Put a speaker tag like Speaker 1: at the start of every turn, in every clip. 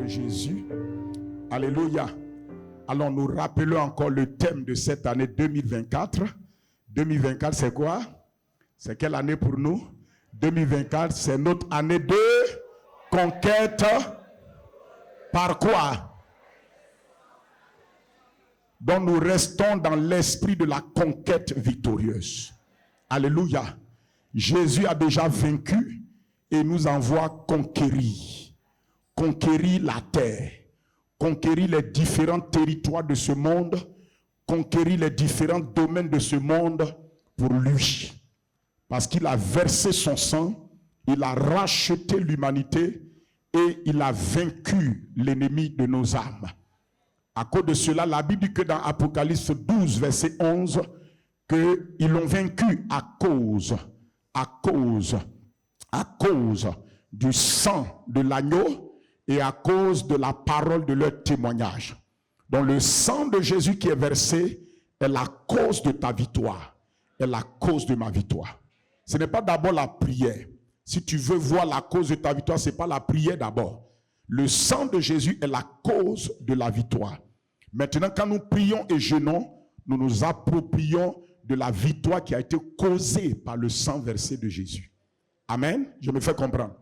Speaker 1: de Jésus. Alléluia. Alors nous rappelons encore le thème de cette année 2024. 2024 c'est quoi? C'est quelle année pour nous? 2024 c'est notre année de conquête. Par quoi? Donc nous restons dans l'esprit de la conquête victorieuse. Alléluia. Jésus a déjà vaincu et nous envoie conquérir. Conquérir la terre. Conquérir les différents territoires de ce monde. Conquérir les différents domaines de ce monde pour lui. Parce qu'il a versé son sang, il a racheté l'humanité et il a vaincu l'ennemi de nos âmes. À cause de cela, la Bible dit que dans Apocalypse 12, verset 11, qu'ils l'ont vaincu à cause du sang de l'agneau et à cause de la parole de leur témoignage. Donc le sang de Jésus qui est versé est la cause de ta victoire, est la cause de ma victoire. Ce n'est pas d'abord la prière. Si tu veux voir la cause de ta victoire, ce n'est pas la prière d'abord. Le sang de Jésus est la cause de la victoire. Maintenant, quand nous prions et jeûnons, nous nous approprions de la victoire qui a été causée par le sang versé de Jésus. Amen. Je me fais comprendre.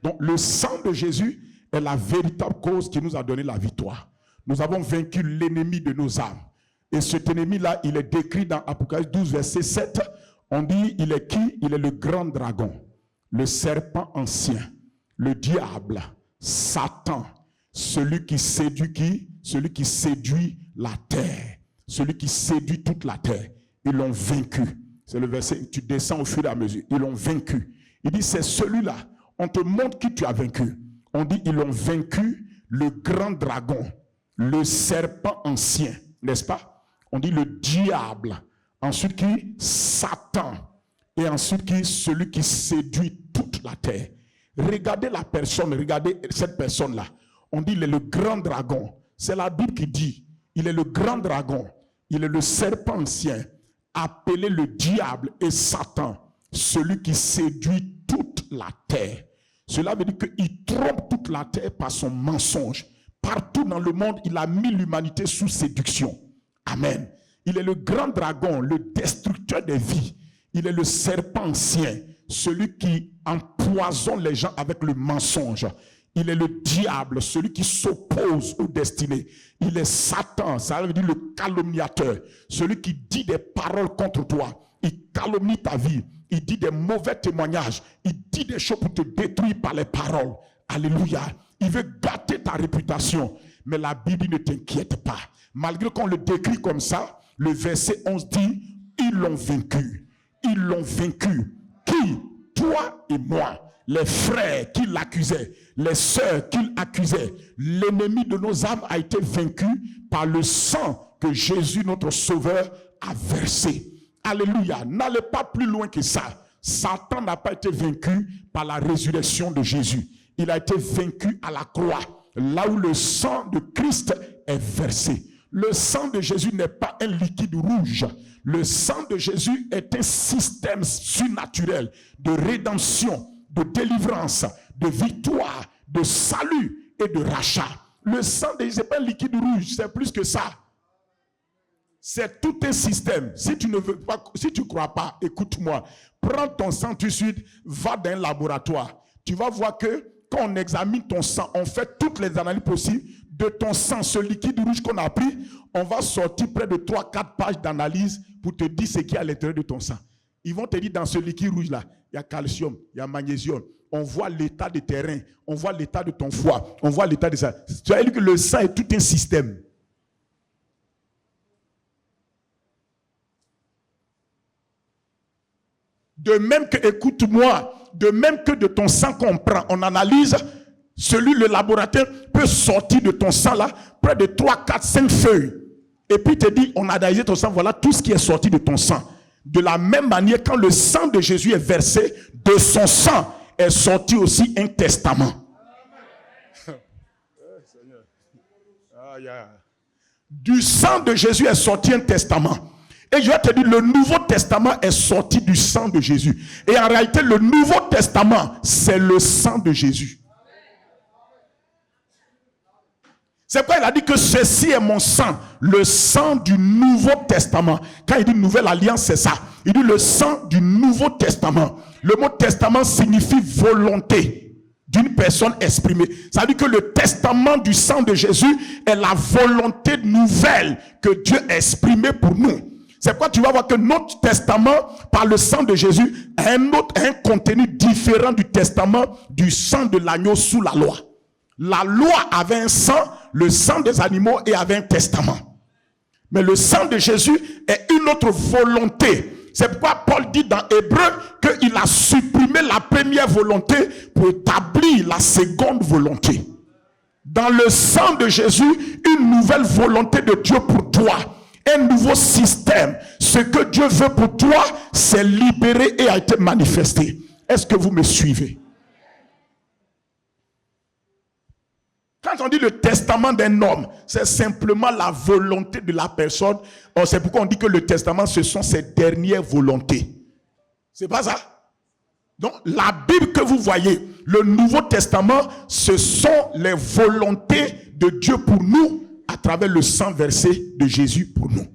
Speaker 1: Donc, le sang de Jésus est la véritable cause qui nous a donné la victoire. Nous avons vaincu l'ennemi de nos âmes. Et cet ennemi-là, il est décrit dans Apocalypse 12, verset 7. On dit, il est qui? Il est le grand dragon, le serpent ancien, le diable, Satan, celui qui séduit qui? Celui qui séduit la terre, celui qui séduit toute la terre. Ils l'ont vaincu. C'est le verset, tu descends au fur et à mesure. Ils l'ont vaincu. Il dit, c'est celui-là. On te montre qui tu as vaincu. On dit, ils l'ont vaincu, le grand dragon, le serpent ancien, n'est-ce pas? On dit le diable. Ensuite qui? Satan. Et ensuite qui? Celui qui séduit toute la terre. Regardez la personne, regardez cette personne-là. On dit, il est le grand dragon. C'est la Bible qui dit, il est le grand dragon. Il est le serpent ancien, appelé le diable et Satan, celui qui séduit toute la terre. Cela veut dire qu'il trompe toute la terre par son mensonge. Partout dans le monde, il a mis l'humanité sous séduction. Amen. Il est le grand dragon, le destructeur des vies. Il est le serpent ancien, celui qui empoisonne les gens avec le mensonge. Il est le diable, celui qui s'oppose aux destinées. Il est Satan, ça veut dire le calomniateur, celui qui dit des paroles contre toi. Il calomnie ta vie. Il dit des mauvais témoignages. Il dit des choses pour te détruire par les paroles. Alléluia. Il veut gâter ta réputation. Mais la Bible ne t'inquiète pas. Malgré qu'on le décrit comme ça, le verset 11 dit, ils l'ont vaincu. Ils l'ont vaincu. Qui? Toi et moi. Les frères qui l'accusaient, les sœurs qui l'accusaient. L'ennemi de nos âmes a été vaincu par le sang que Jésus, notre Sauveur, a versé. Alléluia. N'allez pas plus loin que ça. Satan n'a pas été vaincu par la résurrection de Jésus. Il a été vaincu à la croix, là où le sang de Christ est versé. Le sang de Jésus n'est pas un liquide rouge. Le sang de Jésus est un système surnaturel de rédemption, de délivrance, de victoire, de salut et de rachat. Le sang de Jésus n'est pas un liquide rouge, c'est plus que ça. C'est tout un système. Si tu ne veux pas, si tu ne crois pas, écoute-moi. Prends ton sang tout de suite, va dans un laboratoire. Tu vas voir que quand on examine ton sang, on fait toutes les analyses possibles de ton sang, ce liquide rouge qu'on a pris, on va sortir près de 3-4 pages d'analyse pour te dire ce qu'il y a à l'intérieur de ton sang. Ils vont te dire dans ce liquide rouge-là, il y a calcium, il y a magnésium. On voit l'état des terrains, on voit l'état de ton foie, on voit l'état de ça. Tu as dit que le sang est tout un système. De même que, écoute-moi, de même que de ton sang qu'on prend, on analyse, le laboratoire peut sortir de ton sang là, près de 3, 4, 5 feuilles. Et puis te dit, on a analysé ton sang, voilà tout ce qui est sorti de ton sang. De la même manière, quand le sang de Jésus est versé, de son sang est sorti aussi un testament. Du sang de Jésus est sorti un testament. Et je vais te dire, le Nouveau Testament est sorti du sang de Jésus. Et en réalité, le Nouveau Testament, c'est le sang de Jésus. C'est pourquoi il a dit que ceci est mon sang, le sang du Nouveau Testament. Quand il dit nouvelle alliance, c'est ça. Il dit le sang du Nouveau Testament. Le mot testament signifie volonté d'une personne exprimée. Ça veut dire que le testament du sang de Jésus est la volonté nouvelle que Dieu a exprimée pour nous. C'est pourquoi tu vas voir que notre testament, par le sang de Jésus, a un contenu différent du testament du sang de l'agneau sous la loi. La loi avait un sang, le sang des animaux, et avait un testament. Mais le sang de Jésus est une autre volonté. C'est pourquoi Paul dit dans Hébreu qu'il a supprimé la première volonté pour établir la seconde volonté. Dans le sang de Jésus, une nouvelle volonté de Dieu pour toi. Un nouveau système. Ce que Dieu veut pour toi, c'est libéré et a été manifesté. Est-ce que vous me suivez? Quand on dit le testament d'un homme, c'est simplement la volonté de la personne. C'est pourquoi on dit que le testament, ce sont ses dernières volontés. C'est pas ça? Donc, la Bible que vous voyez, le Nouveau Testament, ce sont les volontés de Dieu pour nous à travers le sang versé de Jésus pour nous.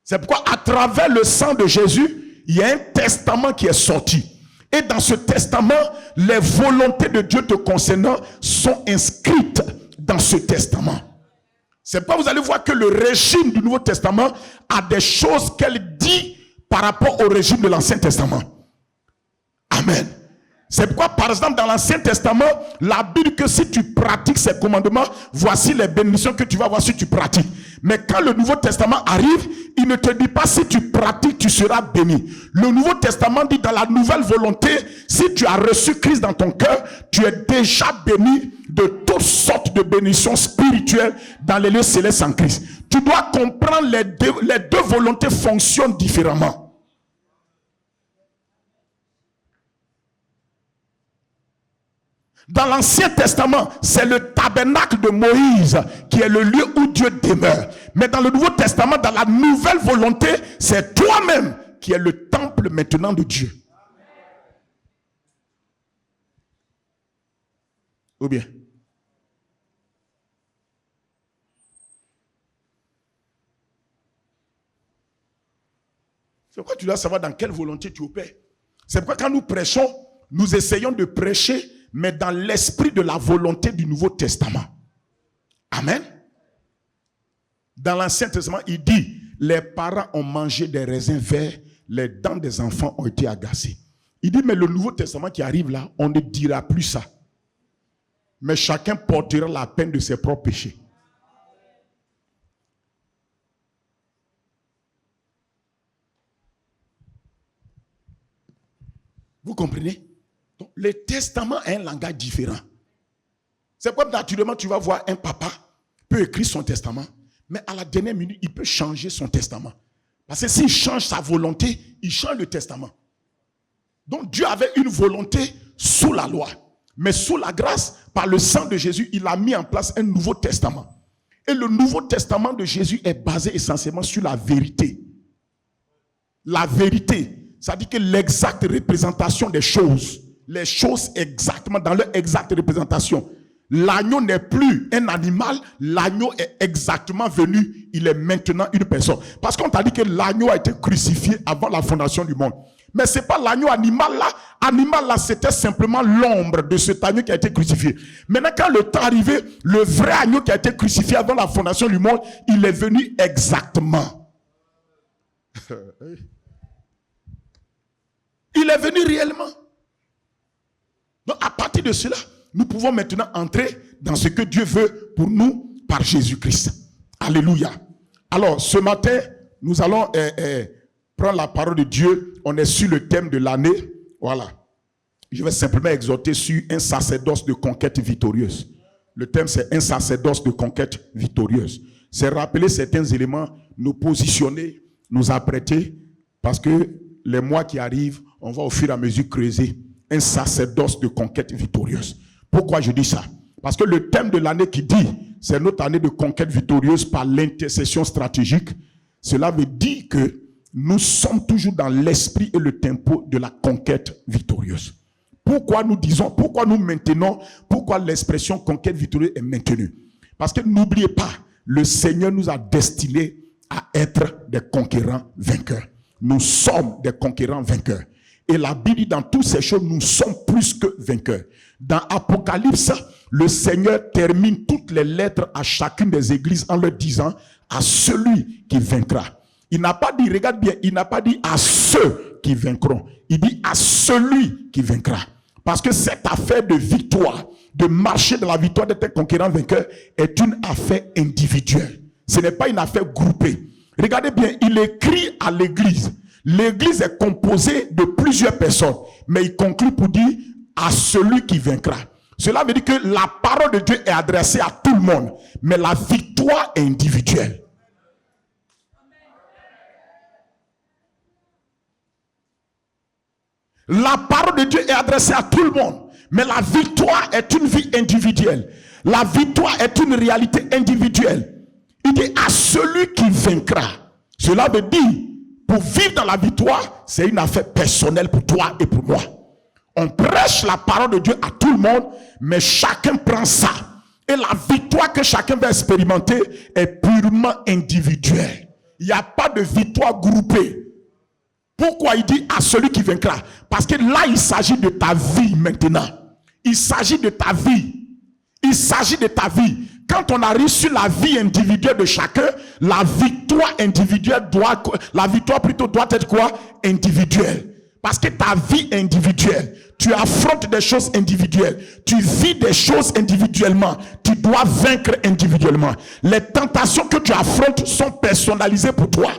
Speaker 1: C'est pourquoi à travers le sang de Jésus, il y a un testament qui est sorti. Et dans ce testament, les volontés de Dieu te concernant sont inscrites dans ce testament. C'est pourquoi vous allez voir que le régime du Nouveau Testament a des choses qu'elle dit par rapport au régime de l'Ancien Testament. Amen. C'est pourquoi, par exemple, dans l'Ancien Testament, la Bible dit que si tu pratiques ces commandements, voici les bénédictions que tu vas avoir si tu pratiques. Mais quand le Nouveau Testament arrive, il ne te dit pas si tu pratiques, tu seras béni. Le Nouveau Testament dit dans la nouvelle volonté, si tu as reçu Christ dans ton cœur, tu es déjà béni de toutes sortes de bénédictions spirituelles dans les lieux célestes en Christ. Tu dois comprendre les deux volontés fonctionnent différemment. Dans l'Ancien Testament, c'est le tabernacle de Moïse qui est le lieu où Dieu demeure. Mais dans le Nouveau Testament, dans la nouvelle volonté, c'est toi-même qui es le temple maintenant de Dieu. Ou bien? C'est pourquoi tu dois savoir dans quelle volonté tu opères. C'est pourquoi quand nous prêchons, nous essayons de prêcher mais dans l'esprit de la volonté du Nouveau Testament. Amen. Dans l'Ancien Testament, il dit, les parents ont mangé des raisins verts, les dents des enfants ont été agacées. Il dit, mais le Nouveau Testament qui arrive là, on ne dira plus ça. Mais chacun portera la peine de ses propres péchés. Vous comprenez? Donc, le testament a un langage différent. C'est comme naturellement tu vas voir un papa peut écrire son testament, mais à la dernière minute, il peut changer son testament. Parce que s'il change sa volonté, il change le testament. Donc Dieu avait une volonté sous la loi. Mais sous la grâce, par le sang de Jésus, il a mis en place un nouveau testament. Et le Nouveau Testament de Jésus est basé essentiellement sur la vérité. La vérité, ça dit que l'exacte représentation des choses. Les choses exactement dans leur exacte représentation. L'agneau n'est plus un animal, l'agneau est exactement venu, il est maintenant une personne. Parce qu'on t'a dit que l'agneau a été crucifié avant la fondation du monde. Mais ce n'est pas l'agneau animal là, c'était simplement l'ombre de cet agneau qui a été crucifié. Maintenant, quand le temps est arrivé, le vrai agneau qui a été crucifié avant la fondation du monde, il est venu exactement. Il est venu réellement. Donc, à partir de cela, nous pouvons maintenant entrer dans ce que Dieu veut pour nous par Jésus-Christ. Alléluia. Alors, ce matin, nous allons prendre la parole de Dieu. On est sur le thème de l'année. Voilà. Je vais simplement exhorter sur un sacerdoce de conquête victorieuse. Le thème, c'est un sacerdoce de conquête victorieuse. C'est rappeler certains éléments, nous positionner, nous apprêter, parce que les mois qui arrivent, on va au fur et à mesure creuser un sacerdoce de conquête victorieuse. Pourquoi je dis ça? Parce que le thème de l'année qui dit, c'est notre année de conquête victorieuse par l'intercession stratégique. Cela veut dire que nous sommes toujours dans l'esprit et le tempo de la conquête victorieuse. Pourquoi nous maintenons, pourquoi l'expression conquête victorieuse est maintenue? Parce que n'oubliez pas, le Seigneur nous a destinés à être des conquérants vainqueurs. Nous sommes des conquérants vainqueurs. Et la Bible dit dans toutes ces choses, nous sommes plus que vainqueurs. Dans Apocalypse, le Seigneur termine toutes les lettres à chacune des églises en leur disant à celui qui vaincra. Il n'a pas dit, regarde bien, il n'a pas dit à ceux qui vaincront. Il dit à celui qui vaincra. Parce que cette affaire de victoire, de marcher dans la victoire d'être un conquérant vainqueur, est une affaire individuelle. Ce n'est pas une affaire groupée. Regardez bien, il écrit à l'église. L'église est composée de plusieurs personnes. Mais il conclut pour dire à celui qui vaincra. Cela veut dire que la parole de Dieu est adressée à tout le monde. Mais la victoire est individuelle. La parole de Dieu est adressée à tout le monde. Mais la victoire est une vie individuelle. La victoire est une réalité individuelle. Il dit à celui qui vaincra. Cela veut dire, pour vivre dans la victoire, c'est une affaire personnelle pour toi et pour moi. On prêche la parole de Dieu à tout le monde, mais chacun prend ça. Et la victoire que chacun va expérimenter est purement individuelle. Il n'y a pas de victoire groupée. Pourquoi il dit à celui qui vaincra? Parce que là, il s'agit de ta vie maintenant. Il s'agit de ta vie. Il s'agit de ta vie. Quand on a reçu la vie individuelle de chacun, la victoire individuelle doit être quoi? Individuelle. Parce que ta vie est individuelle. Tu affrontes des choses individuelles. Tu vis des choses individuellement. Tu dois vaincre individuellement. Les tentations que tu affrontes sont personnalisées pour toi.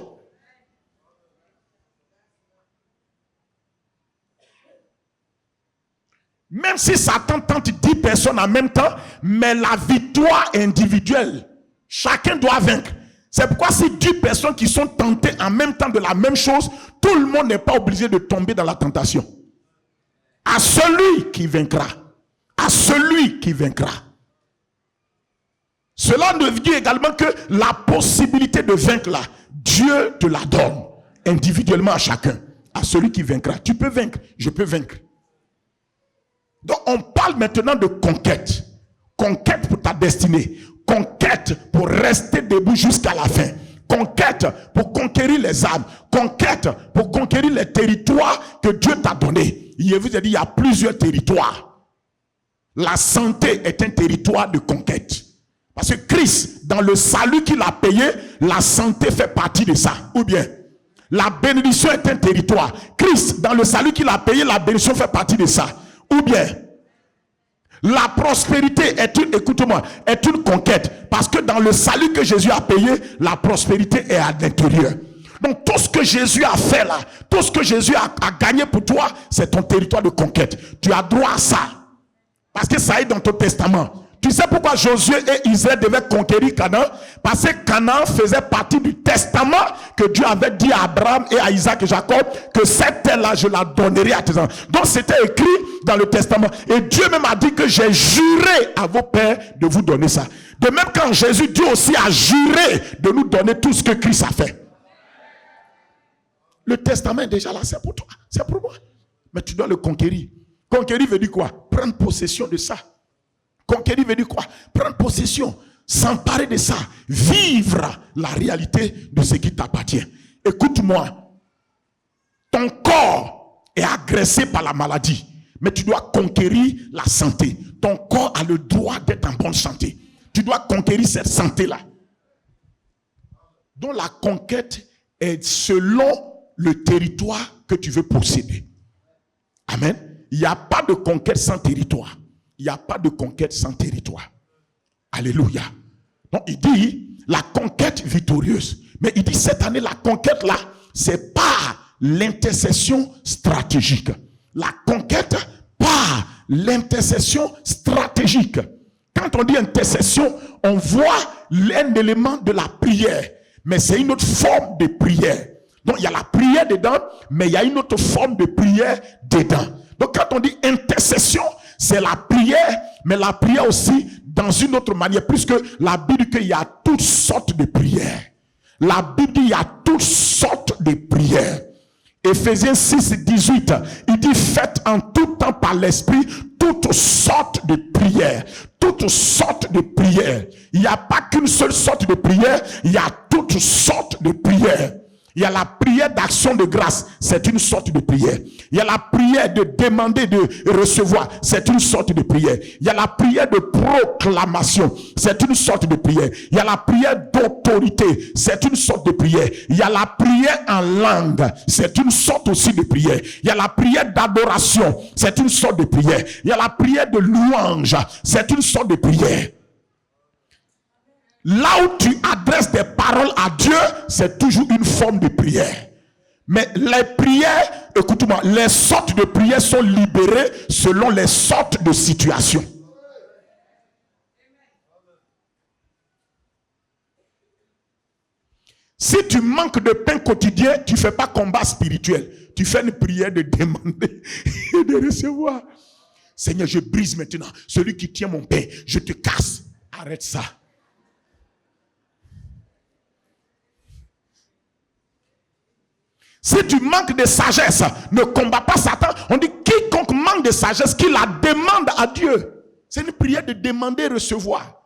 Speaker 1: Même si Satan tente 10 personnes en même temps, mais la victoire est individuelle. Chacun doit vaincre. C'est pourquoi si 10 personnes qui sont tentées en même temps de la même chose, tout le monde n'est pas obligé de tomber dans la tentation. À celui qui vaincra. À celui qui vaincra. Cela ne veut dire également que la possibilité de vaincre là, Dieu te la donne individuellement à chacun. À celui qui vaincra. Tu peux vaincre, je peux vaincre. Donc on parle maintenant de conquête. Conquête pour ta destinée. Conquête pour rester debout jusqu'à la fin. Conquête pour conquérir les âmes. Conquête pour conquérir les territoires que Dieu t'a donnés. Je vous ai dit, il y a plusieurs territoires. La santé est un territoire de conquête. Parce que Christ, dans le salut qu'il a payé, la santé fait partie de ça. Ou bien, la bénédiction est un territoire. Christ, dans le salut qu'il a payé, la bénédiction fait partie de ça. Ou bien, la prospérité est une conquête. Parce que dans le salut que Jésus a payé, la prospérité est à l'intérieur. Donc tout ce que Jésus a fait là, tout ce que Jésus a gagné pour toi, c'est ton territoire de conquête. Tu as droit à ça. Parce que ça est dans ton testament. Tu sais pourquoi Josué et Israël devaient conquérir Canaan? Parce que Canaan faisait partie du testament que Dieu avait dit à Abraham et à Isaac et Jacob, que cette terre-là, je la donnerai à tes enfants. Donc c'était écrit dans le testament. Et Dieu même a dit que j'ai juré à vos pères de vous donner ça. De même quand Jésus, Dieu aussi a juré de nous donner tout ce que Christ a fait. Le testament est déjà là, c'est pour toi, c'est pour moi. Mais tu dois le conquérir. Conquérir veut dire quoi? Prendre possession de ça. Conquérir veut dire quoi? Prendre possession, s'emparer de ça, vivre la réalité de ce qui t'appartient. Écoute-moi, ton corps est agressé par la maladie, mais tu dois conquérir la santé. Ton corps a le droit d'être en bonne santé. Tu dois conquérir cette santé-là. Donc la conquête est selon le territoire que tu veux posséder. Amen. Il n'y a pas de conquête sans territoire. Il n'y a pas de conquête sans territoire. Alléluia. Donc il dit la conquête victorieuse. Mais il dit cette année, la conquête là, c'est par l'intercession stratégique. La conquête par l'intercession stratégique. Quand on dit intercession, on voit un élément de la prière. Mais c'est une autre forme de prière. Donc il y a la prière dedans, mais il y a une autre forme de prière dedans. Donc quand on dit intercession, c'est la prière, mais la prière aussi dans une autre manière, puisque la Bible dit qu'il y a toutes sortes de prières. La Bible dit qu'il y a toutes sortes de prières. Éphésiens 6, 18, il dit faites en tout temps par l'esprit toutes sortes de prières. Toutes sortes de prières. Il n'y a pas qu'une seule sorte de prière, il y a toutes sortes de prières. Il y a la prière d'action de grâce, c'est une sorte de prière. Il y a la prière de demander de recevoir, c'est une sorte de prière. Il y a la prière de proclamation, c'est une sorte de prière. Il y a la prière d'autorité, c'est une sorte de prière. Il y a la prière en langue, c'est une sorte aussi de prière. Il y a la prière d'adoration, c'est une sorte de prière. Il y a la prière de louange, c'est une sorte de prière. Là où tu adresses des paroles à Dieu, c'est toujours une forme de prière. Mais les prières, écoute-moi, les sortes de prières sont libérées selon les sortes de situations. Si tu manques de pain quotidien, tu ne fais pas combat spirituel. Tu fais une prière de demander et de recevoir. Seigneur, je brise maintenant celui qui tient mon pain. Je te casse. Arrête ça. Si tu manques de sagesse, ne combat pas Satan. On dit quiconque manque de sagesse, qu'il la demande à Dieu. C'est une prière de demander et recevoir.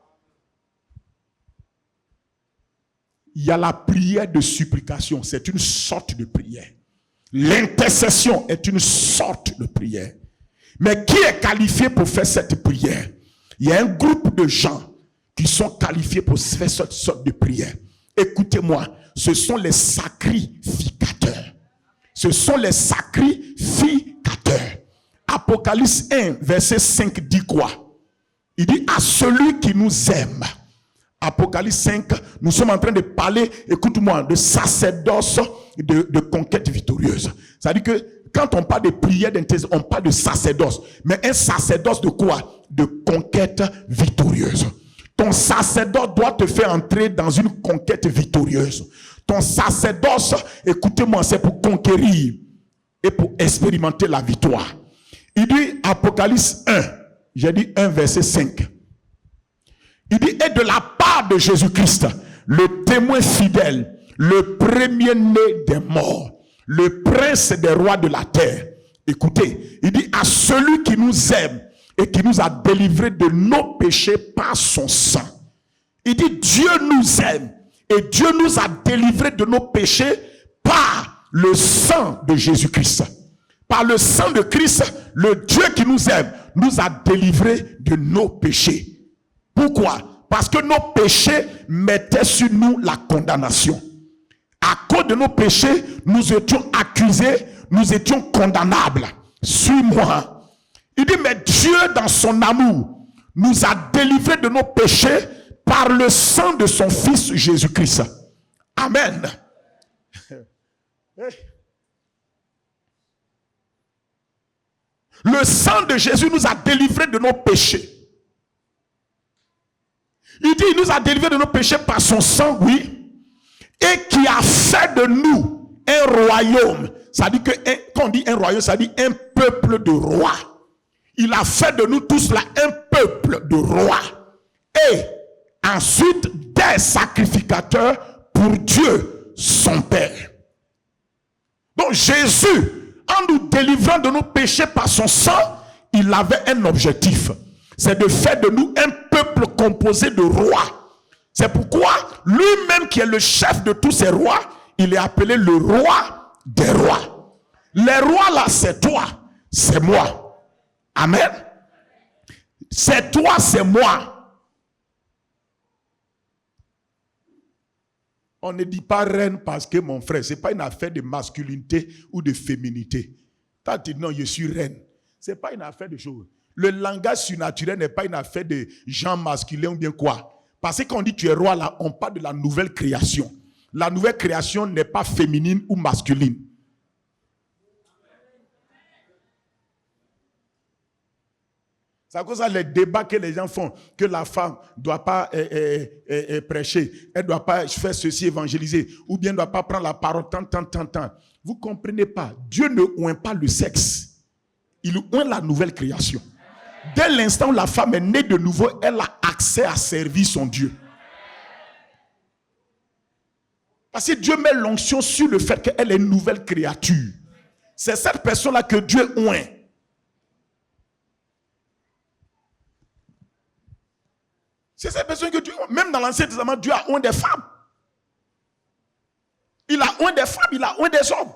Speaker 1: Il y a la prière de supplication. C'est une sorte de prière. L'intercession est une sorte de prière. Mais qui est qualifié pour faire cette prière? Il y a un groupe de gens qui sont qualifiés pour faire cette sorte de prière. Écoutez-moi, ce sont les sacrificateurs. Ce sont les sacrificateurs. Apocalypse 1, verset 5 dit quoi? Il dit à celui qui nous aime. Apocalypse 5, nous sommes en train de parler, écoute-moi, de sacerdoce, de conquête victorieuse. C'est-à-dire que quand on parle de prière d'intercession, on parle de sacerdoce. Mais un sacerdoce de quoi? De conquête victorieuse. Ton sacerdoce doit te faire entrer dans une conquête victorieuse. Ton sacerdoce, écoutez-moi, c'est pour conquérir et pour expérimenter la victoire. Il dit, Apocalypse 1, j'ai dit 1 verset 5. Il dit, et de la part de Jésus-Christ, le témoin fidèle, le premier-né des morts, le prince des rois de la terre. Écoutez, il dit, à celui qui nous aime et qui nous a délivrés de nos péchés par son sang. Il dit, Dieu nous aime et Dieu nous a délivrés de nos péchés par le sang de Jésus-Christ. Par le sang de Christ, le Dieu qui nous aime nous a délivrés de nos péchés. Pourquoi? Parce que nos péchés mettaient sur nous la condamnation. À cause de nos péchés, nous étions accusés, nous étions condamnables. Suis-moi. Il dit, mais Dieu, dans son amour, nous a délivrés de nos péchés par le sang de son Fils Jésus-Christ. Amen. Le sang de Jésus nous a délivrés de nos péchés. Il dit, il nous a délivrés de nos péchés par son sang, oui, et qui a fait de nous un royaume. Ça dit que, quand on dit un royaume, ça dit un peuple de rois. Il a fait de nous tous là un peuple de rois. Et ensuite, des sacrificateurs pour Dieu, son Père. Donc Jésus, en nous délivrant de nos péchés par son sang, il avait un objectif. C'est de faire de nous un peuple composé de rois. C'est pourquoi lui-même qui est le chef de tous ces rois, il est appelé le roi des rois. Les rois là, c'est toi, c'est moi. Amen. C'est toi, c'est moi. On ne dit pas reine parce que mon frère, ce n'est pas une affaire de masculinité ou de féminité. Quand tu dis non, je suis reine, ce n'est pas une affaire de choses. Le langage surnaturel n'est pas une affaire de gens masculins ou bien quoi. Parce que quand on dit tu es roi là, on parle de la nouvelle création. La nouvelle création n'est pas féminine ou masculine. C'est à cause de les débats que les gens font, que la femme ne doit pas prêcher, elle ne doit pas faire ceci, évangéliser, ou bien ne doit pas prendre la parole tant. Vous ne comprenez pas, Dieu ne oint pas le sexe, il oint la nouvelle création. Dès l'instant où la femme est née de nouveau, elle a accès à servir son Dieu. Parce que Dieu met l'onction sur le fait qu'elle est une nouvelle créature. C'est cette personne-là que Dieu oint. C'est cette personne que Dieu, même dans l'Ancien Testament, Dieu a oint des femmes. Il a oint des femmes, il a oint des hommes.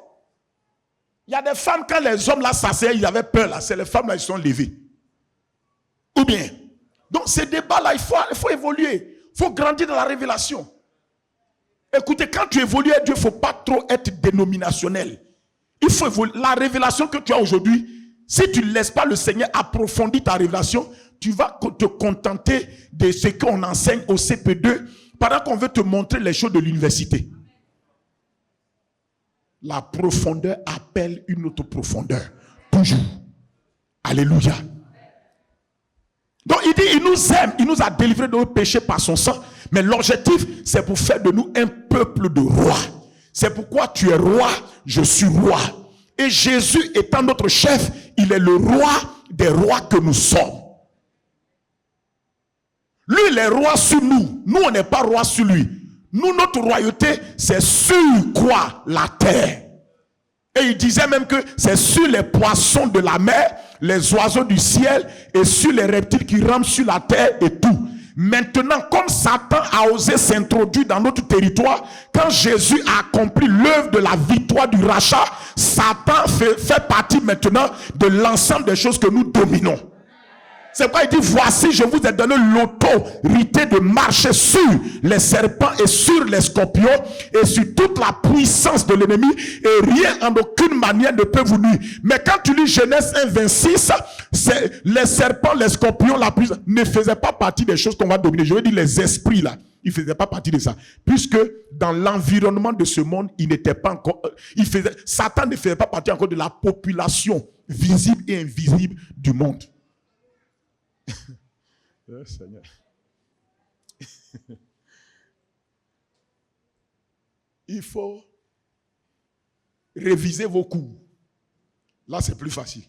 Speaker 1: Il y a des femmes, quand les hommes là s'asseyaient, ils avaient peur là. C'est les femmes là qui sont levées. Ou bien. Donc ces débats-là, il faut évoluer. Il faut grandir dans la révélation. Écoutez, quand tu évolues à Dieu, il ne faut pas trop être dénominationnel. Il faut évoluer. La révélation que tu as aujourd'hui, si tu ne laisses pas le Seigneur approfondir ta révélation, tu vas te contenter de ce qu'on enseigne au CP2 pendant qu'on veut te montrer les choses de l'université. La profondeur appelle une autre profondeur. Toujours. Alléluia. Donc il dit, il nous aime, il nous a délivrés de nos péchés par son sang. Mais l'objectif, c'est pour faire de nous un peuple de rois. C'est pourquoi tu es roi, je suis roi. Et Jésus étant notre chef, il est le roi des rois que nous sommes. Lui, il est roi sur nous. Nous, on n'est pas roi sur lui. Nous, notre royauté, c'est sur quoi? La terre. Et il disait même que c'est sur les poissons de la mer, les oiseaux du ciel et sur les reptiles qui rampent sur la terre et tout. Maintenant, comme Satan a osé s'introduire dans notre territoire, quand Jésus a accompli l'œuvre de la victoire du rachat, Satan fait partie maintenant de l'ensemble des choses que nous dominons. C'est pourquoi il dit, voici, je vous ai donné l'autorité de marcher sur les serpents et sur les scorpions et sur toute la puissance de l'ennemi, et rien en aucune manière ne peut vous nuire. Mais quand tu lis Genèse 1, 26, les serpents, les scorpions, la puissance ne faisaient pas partie des choses qu'on va dominer. Je veux dire les esprits là, ils ne faisaient pas partie de ça. Puisque dans l'environnement de ce monde, il n'était pas encore, Satan ne faisait pas partie encore de la population visible et invisible du monde. Oh, Seigneur. Il faut réviser vos cours. Là, c'est plus facile.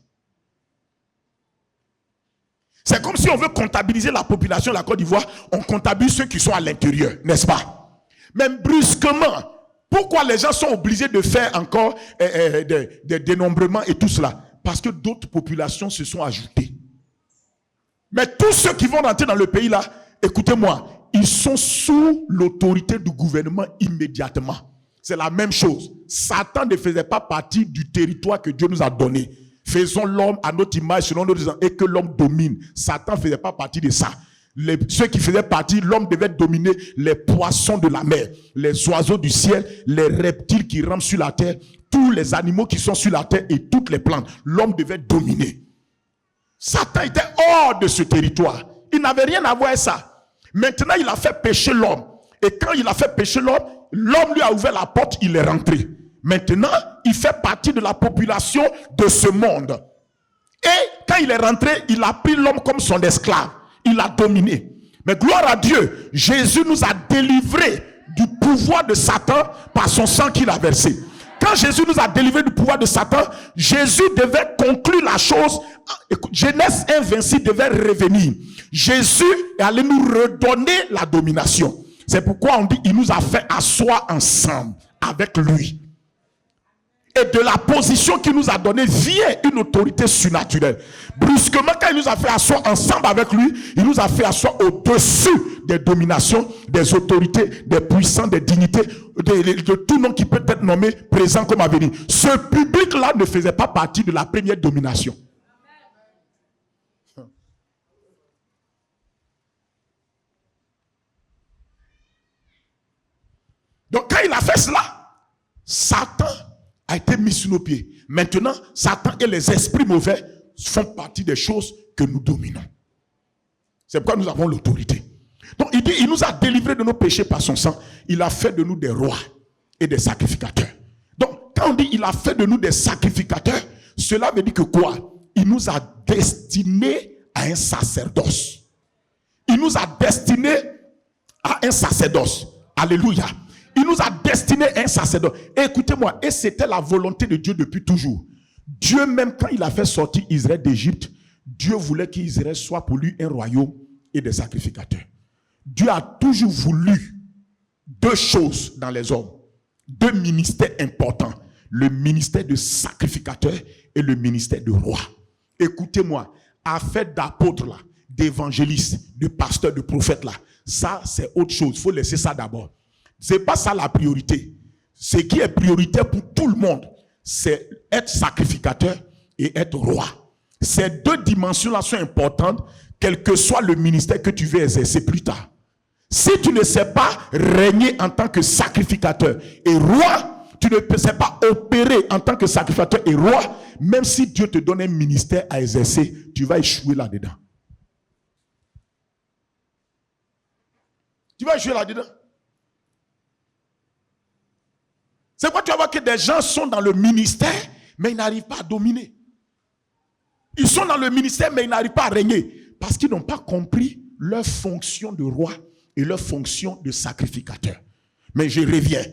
Speaker 1: C'est comme si on veut comptabiliser la population de la Côte d'Ivoire, on comptabilise ceux qui sont à l'intérieur, n'est-ce pas? Même brusquement, pourquoi les gens sont obligés de faire encore des dénombrements et tout cela? Parce que d'autres populations se sont ajoutées. Mais tous ceux qui vont rentrer dans le pays là, écoutez-moi, ils sont sous l'autorité du gouvernement immédiatement. C'est la même chose. Satan ne faisait pas partie du territoire que Dieu nous a donné. Faisons l'homme à notre image, selon notre dessein, et que l'homme domine. Satan ne faisait pas partie de ça. Ceux qui faisaient partie, l'homme devait dominer les poissons de la mer, les oiseaux du ciel, les reptiles qui rampent sur la terre, tous les animaux qui sont sur la terre et toutes les plantes. L'homme devait dominer. Satan était hors de ce territoire. Il n'avait rien à voir avec ça. Maintenant, il a fait pécher l'homme. Et quand il a fait pécher l'homme, l'homme lui a ouvert la porte, il est rentré. Maintenant, il fait partie de la population de ce monde. Et quand il est rentré, il a pris l'homme comme son esclave. Il a dominé. Mais gloire à Dieu, Jésus nous a délivrés du pouvoir de Satan par son sang qu'il a versé. Quand Jésus nous a délivrés du pouvoir de Satan, Jésus devait conclure la chose. Genèse 1, 26 devait revenir. Jésus allait nous redonner la domination. C'est pourquoi on dit qu'il nous a fait asseoir ensemble avec lui. Et de la position qu'il nous a donnée vient une autorité surnaturelle. Brusquement, quand il nous a fait asseoir ensemble avec lui, il nous a fait asseoir au-dessus des dominations, des autorités, des puissants, des dignités, de tout nom qui peut être nommé présent comme à venir. Ce public-là ne faisait pas partie de la première domination. Donc quand il a fait cela, Satan a été mis sous nos pieds. Maintenant, Satan et les esprits mauvais font partie des choses que nous dominons. C'est pourquoi nous avons l'autorité. Donc il dit, il nous a délivrés de nos péchés par son sang. Il a fait de nous des rois et des sacrificateurs. Donc quand on dit il a fait de nous des sacrificateurs, cela veut dire que quoi? Il nous a destinés à un sacerdoce. Il nous a destinés à un sacerdoce. Alléluia. Il nous a destinés à un sacerdoce. Écoutez-moi, et c'était la volonté de Dieu depuis toujours. Dieu même, quand il a fait sortir Israël d'Égypte, Dieu voulait qu'Israël soit pour lui un royaume et des sacrificateurs. Dieu a toujours voulu deux choses dans les hommes. Deux ministères importants. Le ministère de sacrificateur et le ministère de roi. Écoutez-moi, affaire d'apôtre là, d'évangéliste, de pasteur, de prophète là. Ça, c'est autre chose. Il faut laisser ça d'abord. Ce n'est pas ça la priorité. Ce qui est prioritaire pour tout le monde, c'est être sacrificateur et être roi. Ces deux dimensions-là sont importantes, quel que soit le ministère que tu veux exercer plus tard. Si tu ne sais pas régner en tant que sacrificateur et roi, tu ne sais pas opérer en tant que sacrificateur et roi, même si Dieu te donne un ministère à exercer, tu vas échouer là-dedans. Tu vas échouer là-dedans. C'est quoi tu vas voir que des gens sont dans le ministère, mais ils n'arrivent pas à dominer. Ils sont dans le ministère, mais ils n'arrivent pas à régner. Parce qu'ils n'ont pas compris leur fonction de roi et leur fonction de sacrificateur. Mais je reviens.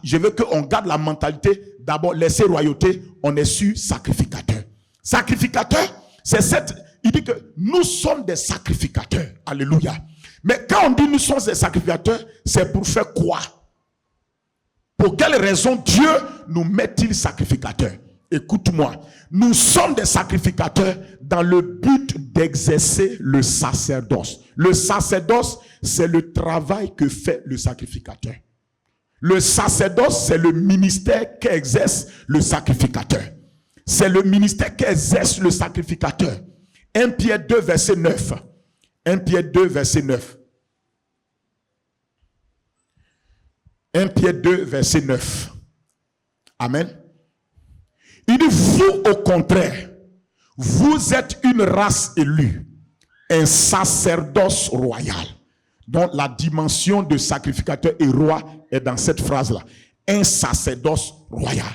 Speaker 1: Je veux qu'on garde la mentalité. D'abord, laisser royauté, on est sur sacrificateur. Sacrificateur, c'est cette... Il dit que nous sommes des sacrificateurs. Alléluia. Mais quand on dit nous sommes des sacrificateurs, c'est pour faire quoi? Pour quelle raison Dieu nous met-il sacrificateurs? Écoute-moi, nous sommes des sacrificateurs dans le but d'exercer le sacerdoce. Le sacerdoce, c'est le travail que fait le sacrificateur. Le sacerdoce, c'est le ministère qu'exerce le sacrificateur. C'est le ministère qu'exerce le sacrificateur. 1 Pierre 2, verset 9. 1 Pierre 2, verset 9. 1 Pierre 2, verset 9. Amen. Il dit, vous au contraire, vous êtes une race élue, un sacerdoce royal. Donc la dimension de sacrificateur et roi est dans cette phrase-là. Un sacerdoce royal.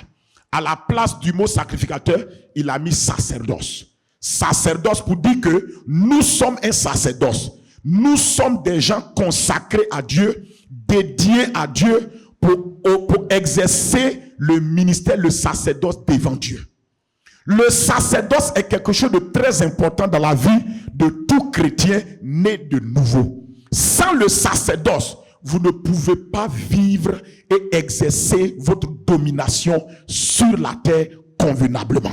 Speaker 1: À la place du mot sacrificateur, il a mis sacerdoce. Sacerdoce pour dire que nous sommes un sacerdoce. Nous sommes des gens consacrés à Dieu, dédiés à Dieu pour exercer le ministère, le sacerdoce devant Dieu. Le sacerdoce est quelque chose de très important dans la vie de tout chrétien né de nouveau. Sans le sacerdoce, vous ne pouvez pas vivre et exercer votre domination sur la terre convenablement.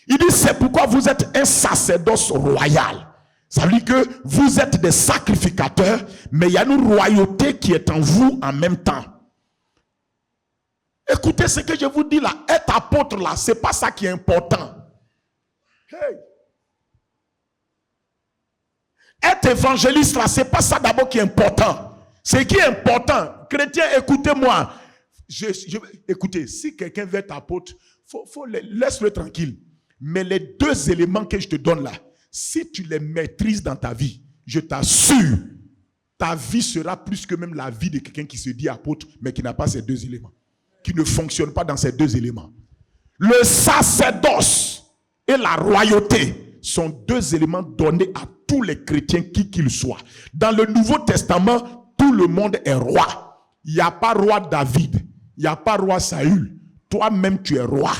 Speaker 1: Il dit, c'est pourquoi vous êtes un sacerdoce royal. Ça veut dire que vous êtes des sacrificateurs, mais il y a une royauté qui est en vous en même temps. Écoutez ce que je vous dis là, être apôtre là, c'est pas ça qui est important. Hey. Être évangéliste là, c'est pas ça d'abord qui est important. Ce qui est important, chrétien, écoutez-moi. Écoutez, si quelqu'un veut être apôtre, laisse-le tranquille. Mais les deux éléments que je te donne là, si tu les maîtrises dans ta vie, je t'assure, ta vie sera plus que même la vie de quelqu'un qui se dit apôtre, mais qui n'a pas ces deux éléments. Qui ne fonctionne pas dans ces deux éléments. Le sacerdoce et la royauté sont deux éléments donnés à tous les chrétiens, qui qu'ils soient. Dans le Nouveau Testament, tout le monde est roi. Il n'y a pas roi David, il n'y a pas roi Saül. Toi-même, tu es roi.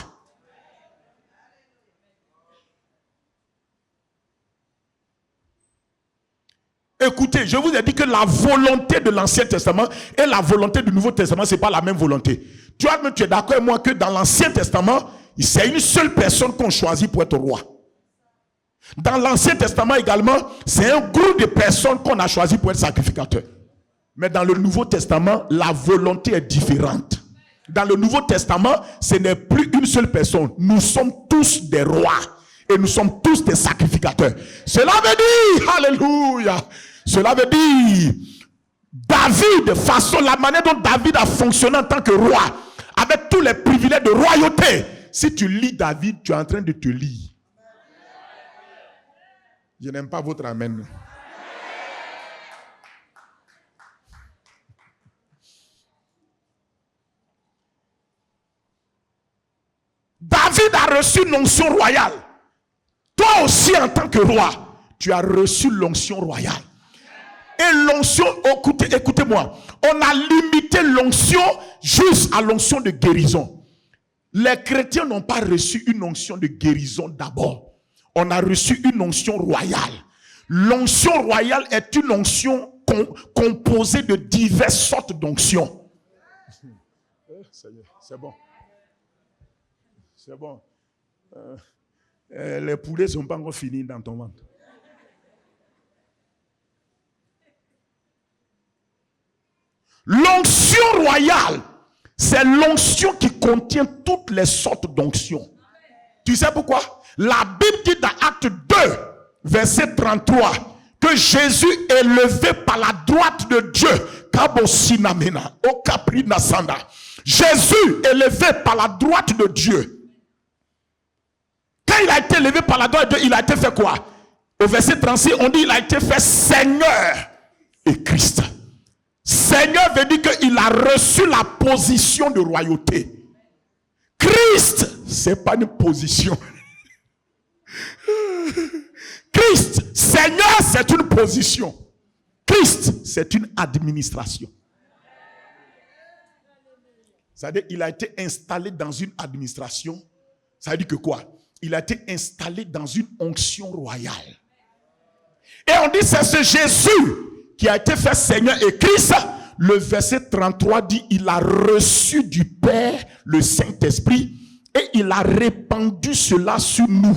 Speaker 1: Écoutez, je vous ai dit que la volonté de l'Ancien Testament et la volonté du Nouveau Testament, ce n'est pas la même volonté. Tu es d'accord avec moi que dans l'Ancien Testament, c'est une seule personne qu'on choisit pour être roi. Dans l'Ancien Testament également, c'est un groupe de personnes qu'on a choisi pour être sacrificateur. Mais dans le Nouveau Testament, la volonté est différente. Dans le Nouveau Testament, ce n'est plus une seule personne. Nous sommes tous des rois. Et nous sommes tous des sacrificateurs. Cela veut dire, alléluia, cela veut dire, David, façon, la manière dont David a fonctionné en tant que roi, avec tous les privilèges de royauté. Si tu lis David, tu es en train de te lire. Je n'aime pas votre amen. David a reçu une onction royale. Toi aussi, en tant que roi, tu as reçu l'onction royale. Et l'onction, écoutez-moi, on a limité l'onction juste à l'onction de guérison. Les chrétiens n'ont pas reçu une onction de guérison d'abord. On a reçu une onction royale. L'onction royale est une onction composée de diverses sortes d'onctions. C'est bon. C'est bon. Les poulets ne sont pas encore finis dans ton ventre. L'onction royale, c'est l'onction qui contient toutes les sortes d'onctions. Tu sais pourquoi? La Bible dit dans Acte 2, verset 33, que Jésus est levé par la droite de Dieu. Jésus est levé par la droite de Dieu. Quand il a été levé par la droite de Dieu, il a été fait quoi? Au verset 36, on dit il a été fait Seigneur et Christ. Seigneur veut dire qu'il a reçu la position de royauté. Christ, c'est pas une position. Christ, Seigneur, c'est une position. Christ, c'est une administration. C'est-à-dire qu'il a été installé dans une administration. Ça veut dire que quoi? Il a été installé dans une onction royale. Et on dit c'est ce Jésus qui a été fait Seigneur et Christ. Le verset 33 dit il a reçu du Père le Saint-Esprit et il a répandu cela sur nous.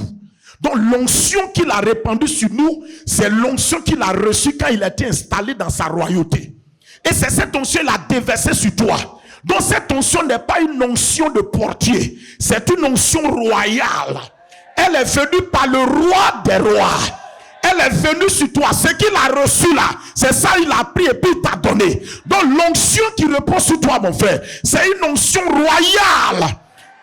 Speaker 1: Donc l'onction qu'il a répandue sur nous, c'est l'onction qu'il a reçue quand il a été installé dans sa royauté. Et c'est cette onction qu'il a déversée sur toi. Donc cette onction n'est pas une onction de portier, c'est une onction royale. Elle est venue par le roi des rois. Elle est venue sur toi. Ce qu'il a reçu là, c'est ça il a pris et puis il t'a donné. Donc l'onction qui repose sur toi, mon frère, c'est une onction royale.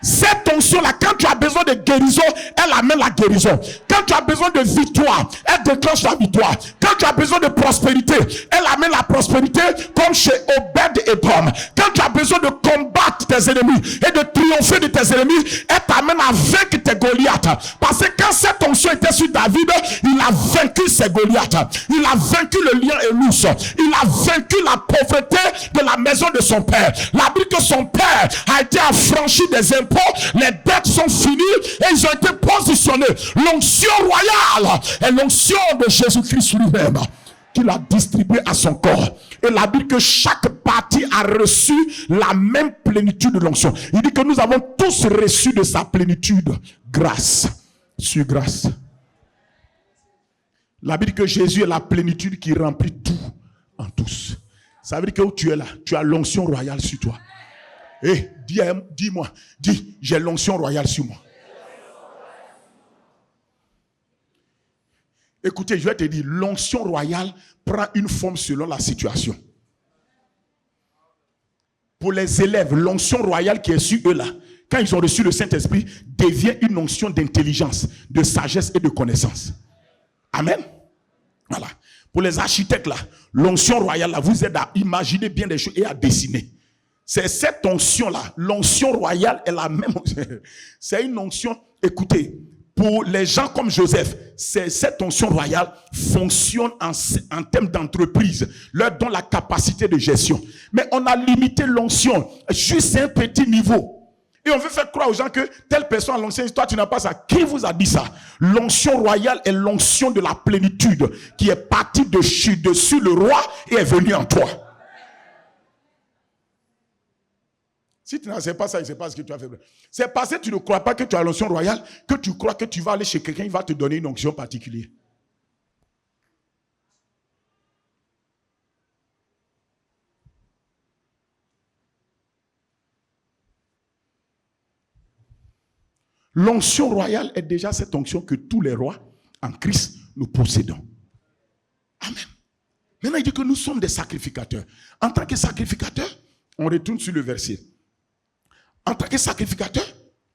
Speaker 1: Cette onction-là, quand tu as besoin de guérison, elle amène la guérison. Quand tu as besoin de victoire, elle déclenche la victoire. Quand tu as besoin de prospérité, elle amène la prospérité comme chez Obed-Edom. Quand tu as besoin de combattre tes ennemis et de triompher de tes ennemis, elle t'amène à vaincre tes Goliaths. Parce que quand cette onction était sur David, il a vaincu ses Goliaths. Il a vaincu le lion et l'ours. Il a vaincu la pauvreté de la maison de son père. La Bible que son père a été affranchi des impôts. Les dettes sont finies et ils ont été positionnés. L'onction royale est l'onction de Jésus-Christ lui-même qu'il a distribué à son corps. Et la Bible que chaque partie a reçu la même plénitude de l'onction. Il dit que nous avons tous reçu de sa plénitude grâce sur grâce. La Bible dit que Jésus est la plénitude qui remplit tout en tous. Ça veut dire que où tu es là, tu as l'onction royale sur toi. Eh, dis-moi, j'ai l'onction royale sur moi. Écoutez, je vais te dire, l'onction royale prend une forme selon la situation. Pour les élèves, l'onction royale qui est sur eux là, quand ils ont reçu le Saint-Esprit, devient une onction d'intelligence, de sagesse et de connaissance. Amen. Voilà. Pour les architectes là, l'onction royale là vous aide à imaginer bien des choses et à dessiner. C'est cette onction-là. L'onction royale est la même. C'est une onction, écoutez, pour les gens comme Joseph, cette onction royale fonctionne en termes d'entreprise, leur donne la capacité de gestion. Mais on a limité l'onction juste à un petit niveau. Et on veut faire croire aux gens que telle personne a l'onction, toi tu n'as pas ça. Qui vous a dit ça? L'onction royale est l'onction de la plénitude qui est partie dessus le roi et est venue en toi. Si tu n'en sais pas ça, il ne sait pas ce que tu as fait. C'est parce que tu ne crois pas que tu as l'onction royale que tu crois que tu vas aller chez quelqu'un, il va te donner une onction particulière. L'onction royale est déjà cette onction que tous les rois en Christ nous possédons. Amen. Maintenant, il dit que nous sommes des sacrificateurs. En tant que sacrificateurs, on retourne sur le verset. En tant que sacrificateur,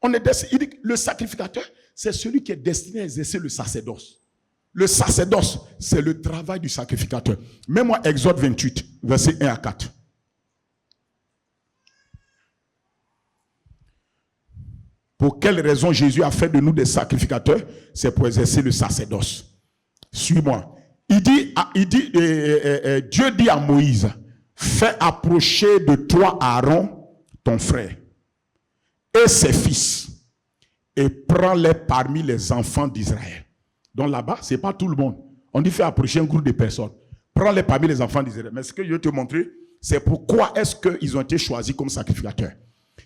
Speaker 1: il dit que le sacrificateur, c'est celui qui est destiné à exercer le sacerdoce. Le sacerdoce, c'est le travail du sacrificateur. Mets-moi Exode 28, versets 1 à 4. Pour quelle raison Jésus a fait de nous des sacrificateurs? C'est pour exercer le sacerdoce. Suis-moi. Dieu dit à Moïse, fais approcher de toi Aaron, ton frère, et ses fils, et prends-les parmi les enfants d'Israël. Donc là-bas, ce n'est pas tout le monde. On dit fais approcher un groupe de personnes. Prends-les parmi les enfants d'Israël. Mais ce que je vais te montrer, c'est pourquoi est-ce qu'ils ont été choisis comme sacrificateurs.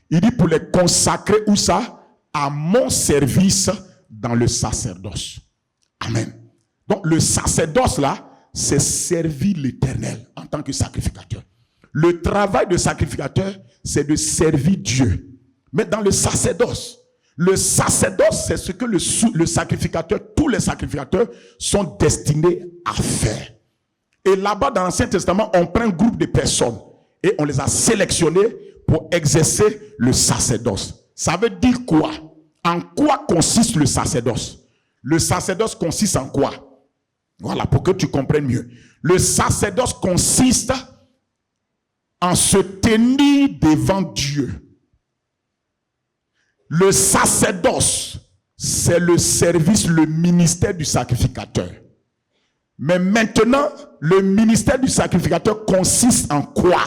Speaker 1: Il dit pour les consacrer où ça? À mon service dans le sacerdoce. Amen. Donc le sacerdoce là, c'est servir l'Éternel en tant que sacrificateur. Le travail de sacrificateur, c'est de servir Dieu. Mais dans le sacerdoce, c'est ce que le sacrificateur, tous les sacrificateurs sont destinés à faire. Et là-bas, dans l'Ancien Testament, on prend un groupe de personnes et on les a sélectionnés pour exercer le sacerdoce. Ça veut dire quoi? En quoi consiste le sacerdoce? Le sacerdoce consiste en quoi? Voilà, pour que tu comprennes mieux. Le sacerdoce consiste en se tenir devant Dieu. Le sacerdoce, c'est le service, le ministère du sacrificateur. Mais maintenant, le ministère du sacrificateur consiste en quoi?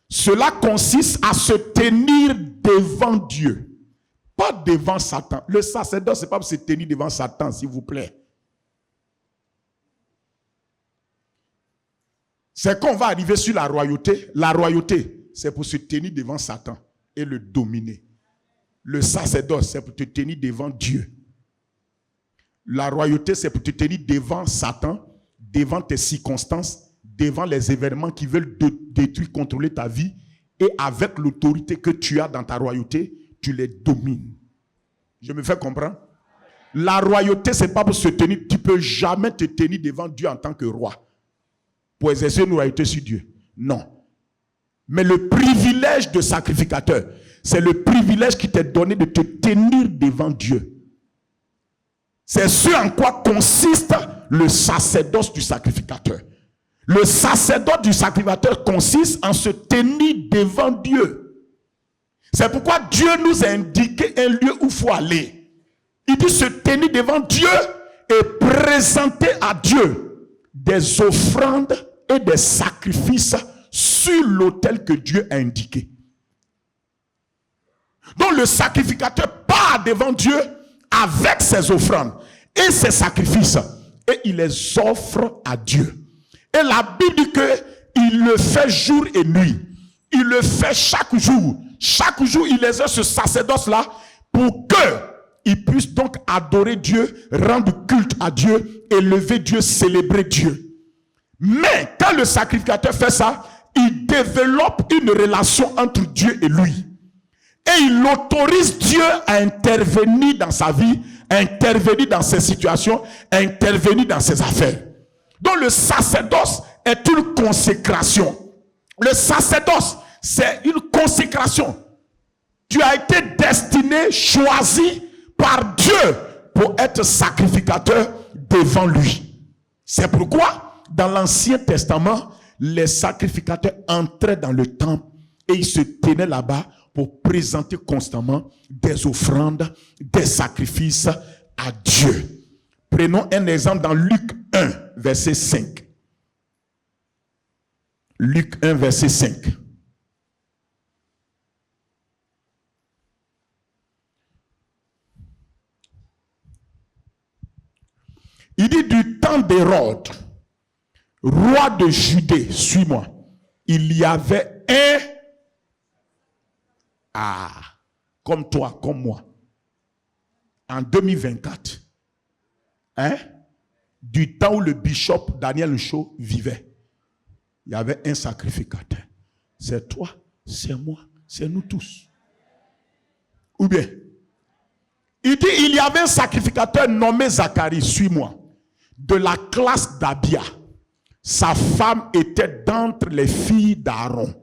Speaker 1: Cela consiste à se tenir devant Dieu, pas devant Satan. Le sacerdoce, ce n'est pas pour se tenir devant Satan, s'il vous plaît. C'est qu'on va arriver sur la royauté. La royauté, c'est pour se tenir devant Satan et le dominer. Le sacerdoce, c'est pour te tenir devant Dieu. La royauté, c'est pour te tenir devant Satan, devant tes circonstances, devant les événements qui veulent détruire, contrôler ta vie. Et avec l'autorité que tu as dans ta royauté, tu les domines. Je me fais comprendre? La royauté, ce n'est pas pour se tenir. Tu ne peux jamais te tenir devant Dieu en tant que roi pour exercer une royauté sur Dieu. Non. Mais le privilège de sacrificateur, c'est le privilège qui t'est donné de te tenir devant Dieu. C'est ce en quoi consiste le sacerdoce du sacrificateur. Le sacerdoce du sacrificateur consiste en se tenir devant Dieu. C'est pourquoi Dieu nous a indiqué un lieu où il faut aller. Il dit se tenir devant Dieu et présenter à Dieu des offrandes et des sacrifices sur l'autel que Dieu a indiqué. Donc le sacrificateur part devant Dieu avec ses offrandes et ses sacrifices et il les offre à Dieu. Et la Bible dit qu'il le fait jour et nuit. Il le fait chaque jour. Chaque jour, il exerce ce sacerdoce-là pour qu'il puisse donc adorer Dieu, rendre culte à Dieu, élever Dieu, célébrer Dieu. Mais quand le sacrificateur fait ça, il développe une relation entre Dieu et lui. Et il autorise Dieu à intervenir dans sa vie, à intervenir dans ses situations, à intervenir dans ses affaires. Donc le sacerdoce est une consécration. Le sacerdoce, c'est une consécration. Tu as été destiné, choisi par Dieu pour être sacrificateur devant lui. C'est pourquoi, dans l'Ancien Testament, les sacrificateurs entraient dans le temple et ils se tenaient là-bas pour présenter constamment des offrandes, des sacrifices à Dieu. Prenons un exemple dans Luc 1, verset 5. Luc 1, verset 5. Il dit du temps d'Hérode, roi de Judée, suis-moi, il y avait comme toi, comme moi, en 2024, du temps où le bishop Daniel Chaud vivait, il y avait un sacrificateur. C'est toi, c'est moi, c'est nous tous. Ou bien, il dit, il y avait un sacrificateur nommé Zacharie, suis-moi, de la classe d'Abia. Sa femme était d'entre les filles d'Aaron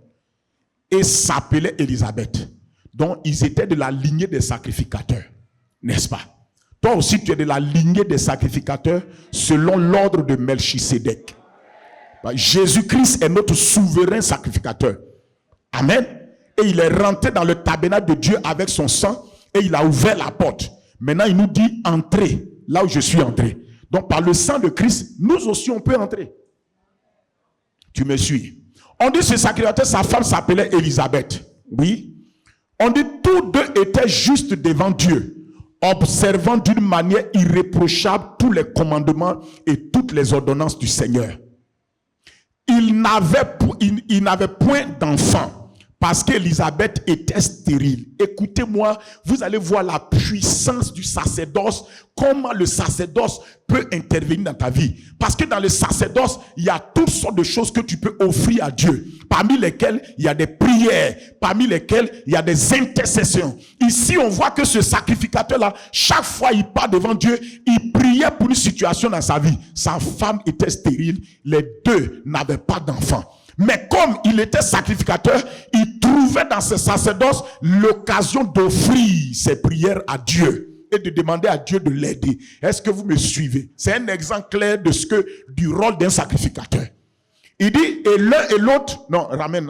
Speaker 1: et s'appelait Élisabeth. Donc, ils étaient de la lignée des sacrificateurs, n'est-ce pas? Toi aussi, tu es de la lignée des sacrificateurs selon l'ordre de Melchisédek. Jésus-Christ est notre souverain sacrificateur. Amen. Et il est rentré dans le tabernacle de Dieu avec son sang et il a ouvert la porte. Maintenant, il nous dit, entrez là où je suis entré. Donc, par le sang de Christ, nous aussi, on peut entrer. Tu me suis? On dit ce sacrificateur, sa femme s'appelait Élisabeth. Oui. On dit tous deux étaient justes devant Dieu, observant d'une manière irréprochable tous les commandements et toutes les ordonnances du Seigneur. Il n'avait point d'enfant Parce qu'Élisabeth était stérile. Écoutez-moi, vous allez voir la puissance du sacerdoce, comment le sacerdoce peut intervenir dans ta vie. Parce que dans le sacerdoce, il y a toutes sortes de choses que tu peux offrir à Dieu, parmi lesquelles il y a des prières, parmi lesquelles il y a des intercessions. Ici, on voit que ce sacrificateur-là, chaque fois il part devant Dieu, il priait pour une situation dans sa vie. Sa femme était stérile, les deux n'avaient pas d'enfant. Mais comme il était sacrificateur, il trouvait dans ce sacerdoce l'occasion d'offrir ses prières à Dieu et de demander à Dieu de l'aider. Est-ce que vous me suivez? C'est un exemple clair du rôle d'un sacrificateur. Il dit, et l'un et l'autre, non, ramène.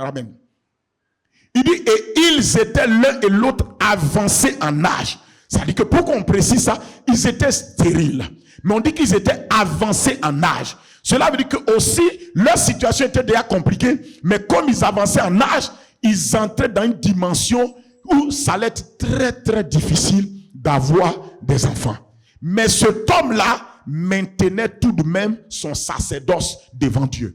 Speaker 1: Il dit, et ils étaient l'un et l'autre avancés en âge. C'est-à-dire que pour qu'on précise ça, ils étaient stériles. Mais on dit qu'ils étaient avancés en âge. Cela veut dire que aussi leur situation était déjà compliquée, mais comme ils avançaient en âge, ils entraient dans une dimension où ça allait être très très difficile d'avoir des enfants. Mais cet homme-là maintenait tout de même son sacerdoce devant Dieu.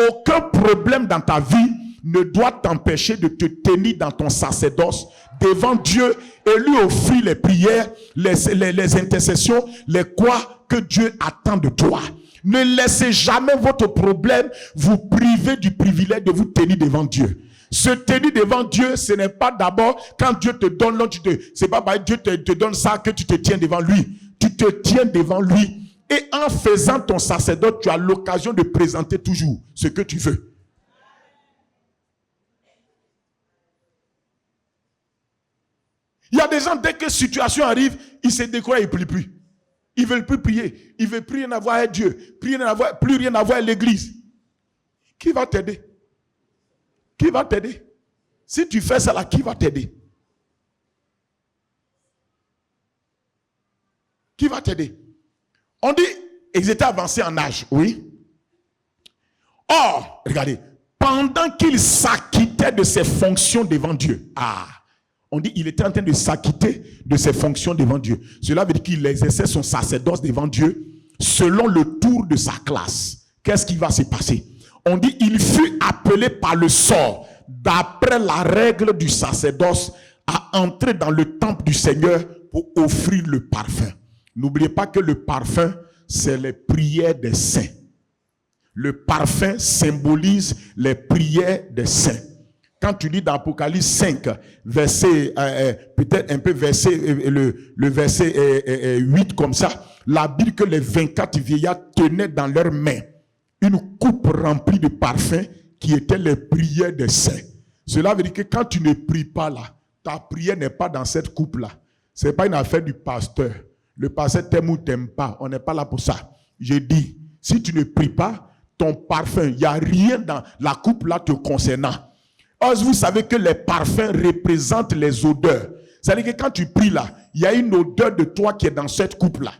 Speaker 1: Aucun problème dans ta vie ne doit t'empêcher de te tenir dans ton sacerdoce devant Dieu et lui offrir les prières, les intercessions, les quoi que Dieu attend de toi. Ne laissez jamais votre problème vous priver du privilège de vous tenir devant Dieu. Se tenir devant Dieu, ce n'est pas d'abord quand Dieu te donne l'autre, c'est pas parce que Dieu te donne ça que tu te tiens devant lui. Tu te tiens devant lui. Et en faisant ton sacerdoce, tu as l'occasion de présenter toujours ce que tu veux. Il y a des gens, dès que la situation arrive, ils se découragent, ils ne prient plus. Ils ne veulent plus prier. Ils ne veulent plus rien avoir avec Dieu. Plus rien avoir avec l'église. Qui va t'aider? Qui va t'aider? Si tu fais ça là, qui va t'aider? Qui va t'aider? On dit, ils étaient avancés en âge, oui. Or, regardez, pendant qu'il s'acquittait de ses fonctions devant Dieu, on dit qu'il était en train de s'acquitter de ses fonctions devant Dieu. Cela veut dire qu'il exerçait son sacerdoce devant Dieu selon le tour de sa classe. Qu'est-ce qui va se passer? On dit qu'il fut appelé par le sort, d'après la règle du sacerdoce, à entrer dans le temple du Seigneur pour offrir le parfum. N'oubliez pas que le parfum, c'est les prières des saints. Le parfum symbolise les prières des saints. Quand tu lis dans Apocalypse 5, verset, peut-être un peu verset, le verset 8 comme ça, la Bible que les 24 vieillards tenaient dans leurs mains une coupe remplie de parfums qui étaient les prières des saints. Cela veut dire que quand tu ne pries pas là, ta prière n'est pas dans cette coupe-là. Ce n'est pas une affaire du pasteur. Le pasteur t'aime ou t'aime pas. On n'est pas là pour ça. J'ai dit, si tu ne pries pas, ton parfum, il n'y a rien dans la coupe-là te concernant. Or, vous savez que les parfums représentent les odeurs. C'est-à-dire que quand tu pries là, il y a une odeur de toi qui est dans cette coupe-là.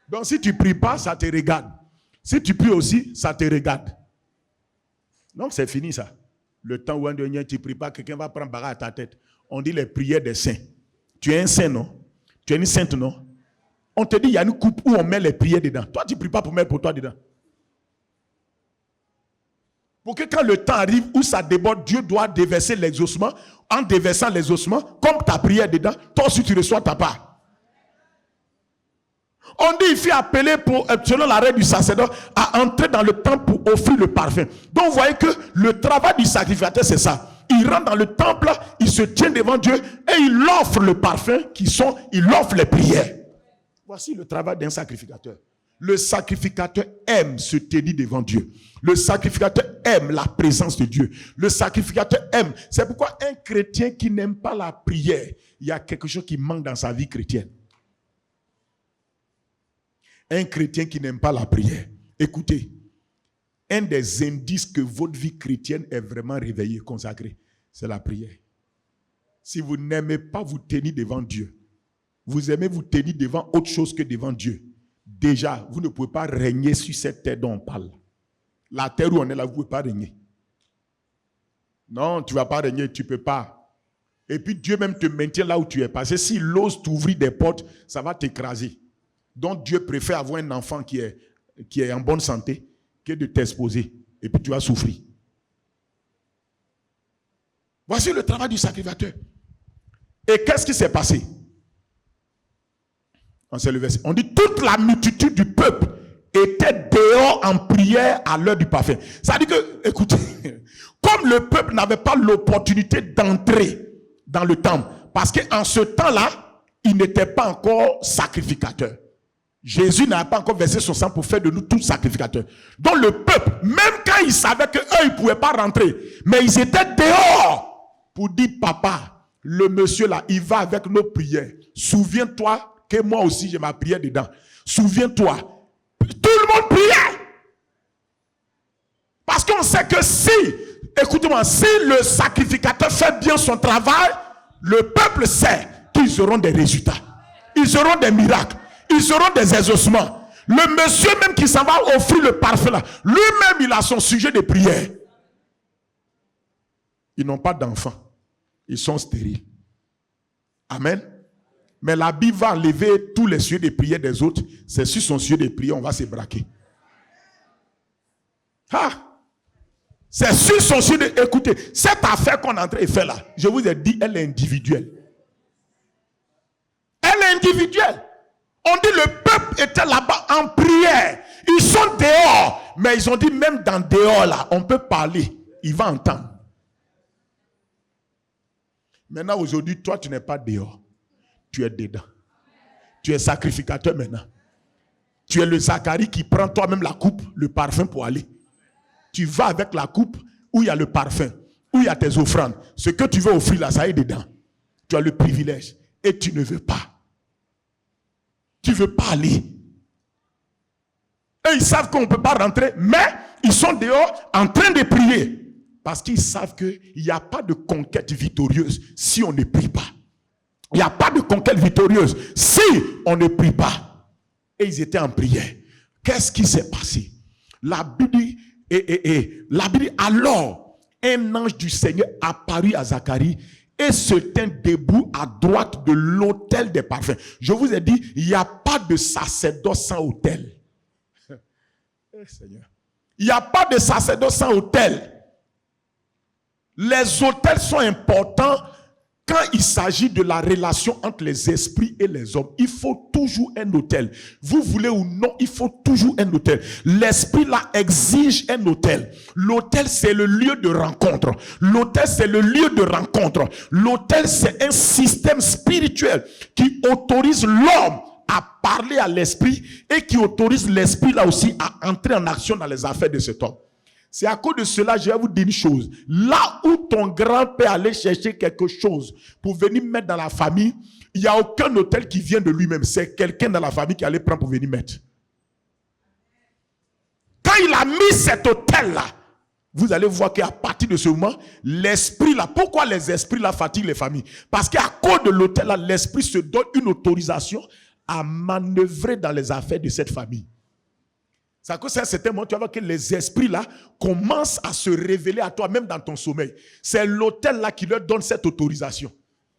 Speaker 1: Donc si tu ne pries pas, ça te regarde. Si tu pries aussi, ça te regarde. Donc c'est fini ça. Le temps où tu ne pries pas, quelqu'un va prendre bagarre à ta tête. On dit les prières des saints. Tu es un saint, non? Tu es une sainte, non? On te dit, il y a une coupe où on met les prières dedans. Toi, tu ne pries pas pour mettre pour toi dedans. Pour que quand le temps arrive où ça déborde, Dieu doit déverser l'exaucement. En déversant l'exaucement, comme ta prière dedans, toi aussi tu reçois ta part. On dit il fait appeler selon la règle du sacerdoce à entrer dans le temple pour offrir le parfum. Donc vous voyez que le travail du sacrificateur c'est ça. Il rentre dans le temple, il se tient devant Dieu et il offre le parfum il offre les prières. Voici le travail d'un sacrificateur. Le sacrificateur aime se tenir devant Dieu. Le sacrificateur aime la présence de Dieu. Le sacrificateur aime. C'est pourquoi un chrétien qui n'aime pas la prière, il y a quelque chose qui manque dans sa vie chrétienne. Un chrétien qui n'aime pas la prière. Écoutez, un des indices que votre vie chrétienne est vraiment réveillée, consacrée, c'est la prière. Si vous n'aimez pas vous tenir devant Dieu, vous aimez vous tenir devant autre chose que devant Dieu, déjà, vous ne pouvez pas régner sur cette terre dont on parle. La terre où on est là, vous ne pouvez pas régner. Non, tu ne vas pas régner, tu ne peux pas. Et puis Dieu même te maintient là où tu es. Parce que s'il ose t'ouvrir des portes, ça va t'écraser. Donc Dieu préfère avoir un enfant qui est en bonne santé que de t'exposer. Et puis tu vas souffrir. Voici le travail du sacrificateur. Et qu'est-ce qui s'est passé? On s'est levé. On dit toute la multitude du peuple était dehors en prière à l'heure du parfum. Ça veut dire que, écoutez, comme le peuple n'avait pas l'opportunité d'entrer dans le temple, parce qu'en ce temps-là, il n'était pas encore sacrificateur. Jésus n'a pas encore versé son sang pour faire de nous tous sacrificateurs. Donc le peuple, même quand ils savaient qu'eux, ils ne pouvaient pas rentrer, mais ils étaient dehors pour dire, papa, le monsieur là, il va avec nos prières. Souviens-toi que moi aussi j'ai ma prière dedans. Souviens-toi. Tout le monde priait. Parce qu'on sait que si, écoutez-moi, si le sacrificateur fait bien son travail, le peuple sait qu'ils auront des résultats. Ils auront des miracles. Ils auront des exaucements. Le monsieur même qui s'en va offrir le parfum là, lui-même il a son sujet de prière. Ils n'ont pas d'enfants. Ils sont stériles. Amen. Mais la Bible va enlever tous les sujets de prière des autres. C'est sur son sujet de prière, on va se braquer. Ah! C'est sur son sujet de... Écoutez, cette affaire qu'on est en train de faire là, je vous ai dit, elle est individuelle. Elle est individuelle. On dit le peuple était là-bas en prière. Ils sont dehors. Mais ils ont dit même dans dehors là, on peut parler. Il va entendre. Maintenant aujourd'hui, toi tu n'es pas dehors. Tu es dedans. Tu es sacrificateur maintenant. Tu es le Zacharie qui prend toi-même la coupe, le parfum pour aller. Tu vas avec la coupe où il y a le parfum, où il y a tes offrandes. Ce que tu veux offrir là, ça est dedans. Tu as le privilège et tu ne veux pas. Tu ne veux pas aller. Et ils savent qu'on ne peut pas rentrer, mais ils sont dehors en train de prier. Parce qu'ils savent qu'il n'y a pas de conquête victorieuse si on ne prie pas. Il n'y a pas de conquête victorieuse si on ne prie pas. Et ils étaient en prière. Qu'est-ce qui s'est passé? La Bible dit, alors, un ange du Seigneur apparut à Zacharie et se tint debout à droite de l'autel des parfums. Je vous ai dit, il n'y a pas de sacerdoce sans autel. Seigneur. Il n'y a pas de sacerdoce sans autel. Les autels sont importants quand il s'agit de la relation entre les esprits et les hommes. Il faut toujours un autel. Vous voulez ou non, il faut toujours un autel. L'esprit là exige un autel. L'autel c'est le lieu de rencontre. L'autel c'est le lieu de rencontre. L'autel c'est un système spirituel qui autorise l'homme à parler à l'esprit et qui autorise l'esprit là aussi à entrer en action dans les affaires de cet homme. C'est à cause de cela, je vais vous dire une chose. Là où ton grand-père allait chercher quelque chose pour venir mettre dans la famille, il n'y a aucun autel qui vient de lui-même. C'est quelqu'un dans la famille qui allait prendre pour venir mettre. Quand il a mis cet autel-là, vous allez voir qu'à partir de ce moment, l'esprit là, pourquoi les esprits là fatiguent les familles? Parce qu'à cause de l'autel là, l'esprit se donne une autorisation à manœuvrer dans les affaires de cette famille. C'est à cause d'un certain moment, tu vas voir que les esprits là commencent à se révéler à toi, même dans ton sommeil. C'est l'autel là qui leur donne cette autorisation.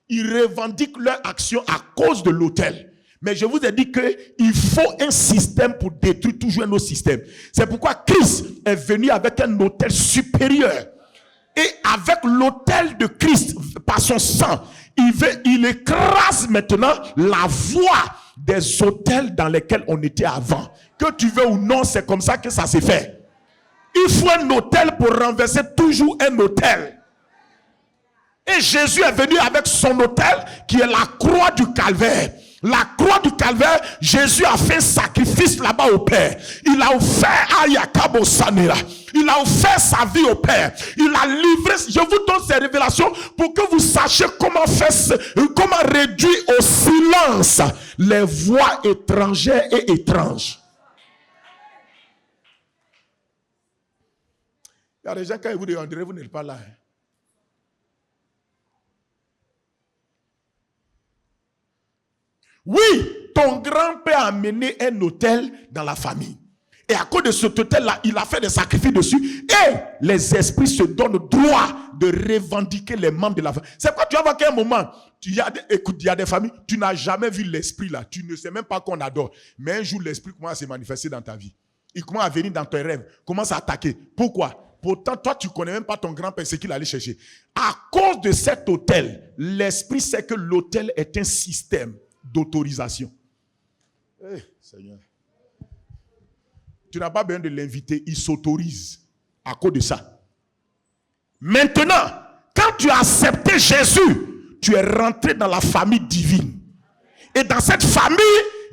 Speaker 1: Ils revendiquent leur action à cause de l'autel. Mais je vous ai dit qu'il faut un système pour détruire toujours un autre système. C'est pourquoi Christ est venu avec un autel supérieur. Et avec l'autel de Christ, par son sang, il écrase maintenant la voie des autels dans lesquels on était avant. Que tu veux ou non, c'est comme ça que ça s'est fait. Il faut un autel pour renverser toujours un autel. Et Jésus est venu avec son autel qui est la croix du calvaire. La croix du calvaire, Jésus a fait un sacrifice là-bas au Père. Il a offert à Yakabo Sanera. Il a offert sa vie au Père. Il a livré. Je vous donne ces révélations pour que vous sachiez comment réduire au silence les voix étrangères et étranges. Il y a des gens, quand ils vous demanderont, vous n'êtes pas là. Oui, ton grand-père a amené un autel dans la famille. Et à cause de cet autel-là, il a fait des sacrifices dessus. Et les esprits se donnent le droit de revendiquer les membres de la famille. C'est pourquoi tu vas voir qu'à un moment, il y a des familles, tu n'as jamais vu l'esprit là. Tu ne sais même pas qu'on adore. Mais un jour, l'esprit commence à se manifester dans ta vie. Il commence à venir dans tes rêves, commence à attaquer. Pourquoi? Pourtant, toi, tu ne connais même pas ton grand-père, ce qu'il allait chercher. À cause de cet autel, l'esprit sait que l'autel est un système d'autorisation. Seigneur. Tu n'as pas besoin de l'inviter, il s'autorise à cause de ça. Maintenant, quand tu as accepté Jésus, tu es rentré dans la famille divine. Et dans cette famille,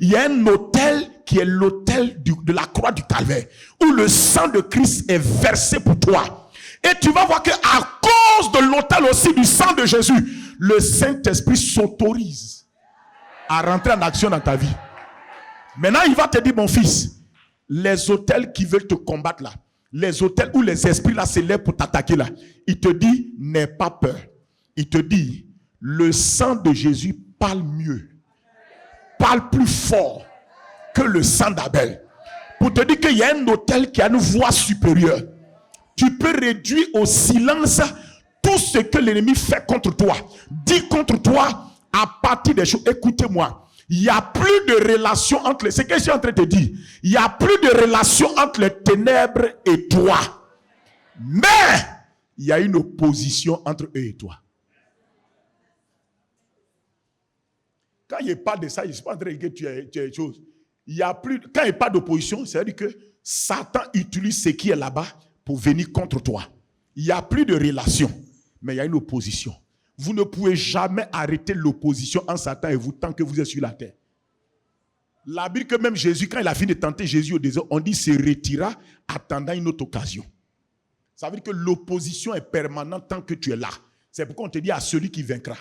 Speaker 1: il y a un autel qui est l'autel de la croix du Calvaire, où le sang de Christ est versé pour toi. Et tu vas voir qu'à cause de l'autel aussi du sang de Jésus, le Saint-Esprit s'autorise à rentrer en action dans ta vie. Maintenant, il va te dire, mon fils, les autels qui veulent te combattre là, les autels où les esprits là se lèvent pour t'attaquer là, il te dit, n'aie pas peur. Il te dit, le sang de Jésus parle mieux, parle plus fort que le sang d'Abel. Pour te dire qu'il y a un autel qui a une voix supérieure. Tu peux réduire au silence tout ce que l'ennemi fait contre toi, dit contre toi à partir des choses. Écoutez-moi. Il n'y a plus de relation entre les... C'est ce que je suis en train de te dire. Il n'y a plus de relation entre les ténèbres et toi. Mais il y a une opposition entre eux et toi. Quand il parle de ça, je ne suis pas en train de dire que tu es chose. Il y a plus... Quand il parle d'opposition, c'est-à-dire que Satan utilise ce qui est là-bas pour venir contre toi. Il n'y a plus de relation, mais il y a une opposition. Vous ne pouvez jamais arrêter l'opposition entre Satan et vous tant que vous êtes sur la terre. La Bible que même Jésus, quand il a fini de tenter Jésus au désert, on dit se retira attendant une autre occasion. Ça veut dire que l'opposition est permanente tant que tu es là. C'est pourquoi on te dit à celui qui vaincra.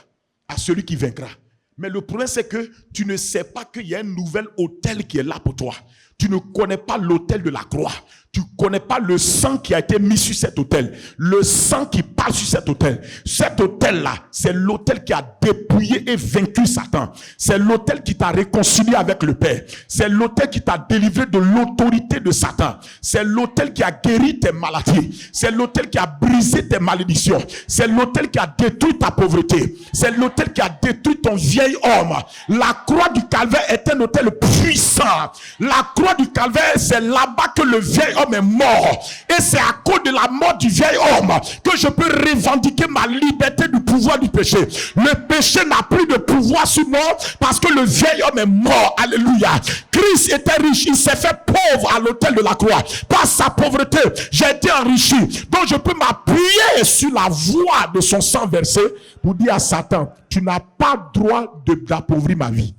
Speaker 1: À celui qui vaincra. Mais le problème c'est que tu ne sais pas qu'il y a un nouvel autel qui est là pour toi. Tu ne connais pas l'autel de la croix. Tu ne connais pas le sang qui a été mis sur cet autel. Le sang qui passe sur cet autel. Cet autel-là, c'est l'autel qui a dépouillé et vaincu Satan. C'est l'autel qui t'a réconcilié avec le Père. C'est l'autel qui t'a délivré de l'autorité de Satan. C'est l'autel qui a guéri tes maladies. C'est l'autel qui a brisé tes malédictions. C'est l'autel qui a détruit ta pauvreté. C'est l'autel qui a détruit ton vieil homme. La croix du Calvaire est un autel puissant. La croix du Calvaire, c'est là-bas que le vieil homme est mort. Et c'est à cause de la mort du vieil homme que je peux revendiquer ma liberté du pouvoir du péché. Le péché n'a plus de pouvoir sur moi parce que le vieil homme est mort. Alléluia. Christ était riche. Il s'est fait pauvre à l'autel de la croix. Par sa pauvreté, j'ai été enrichi. Donc je peux m'appuyer sur la voix de son sang versé pour dire à Satan, tu n'as pas droit d'appauvrir ma vie.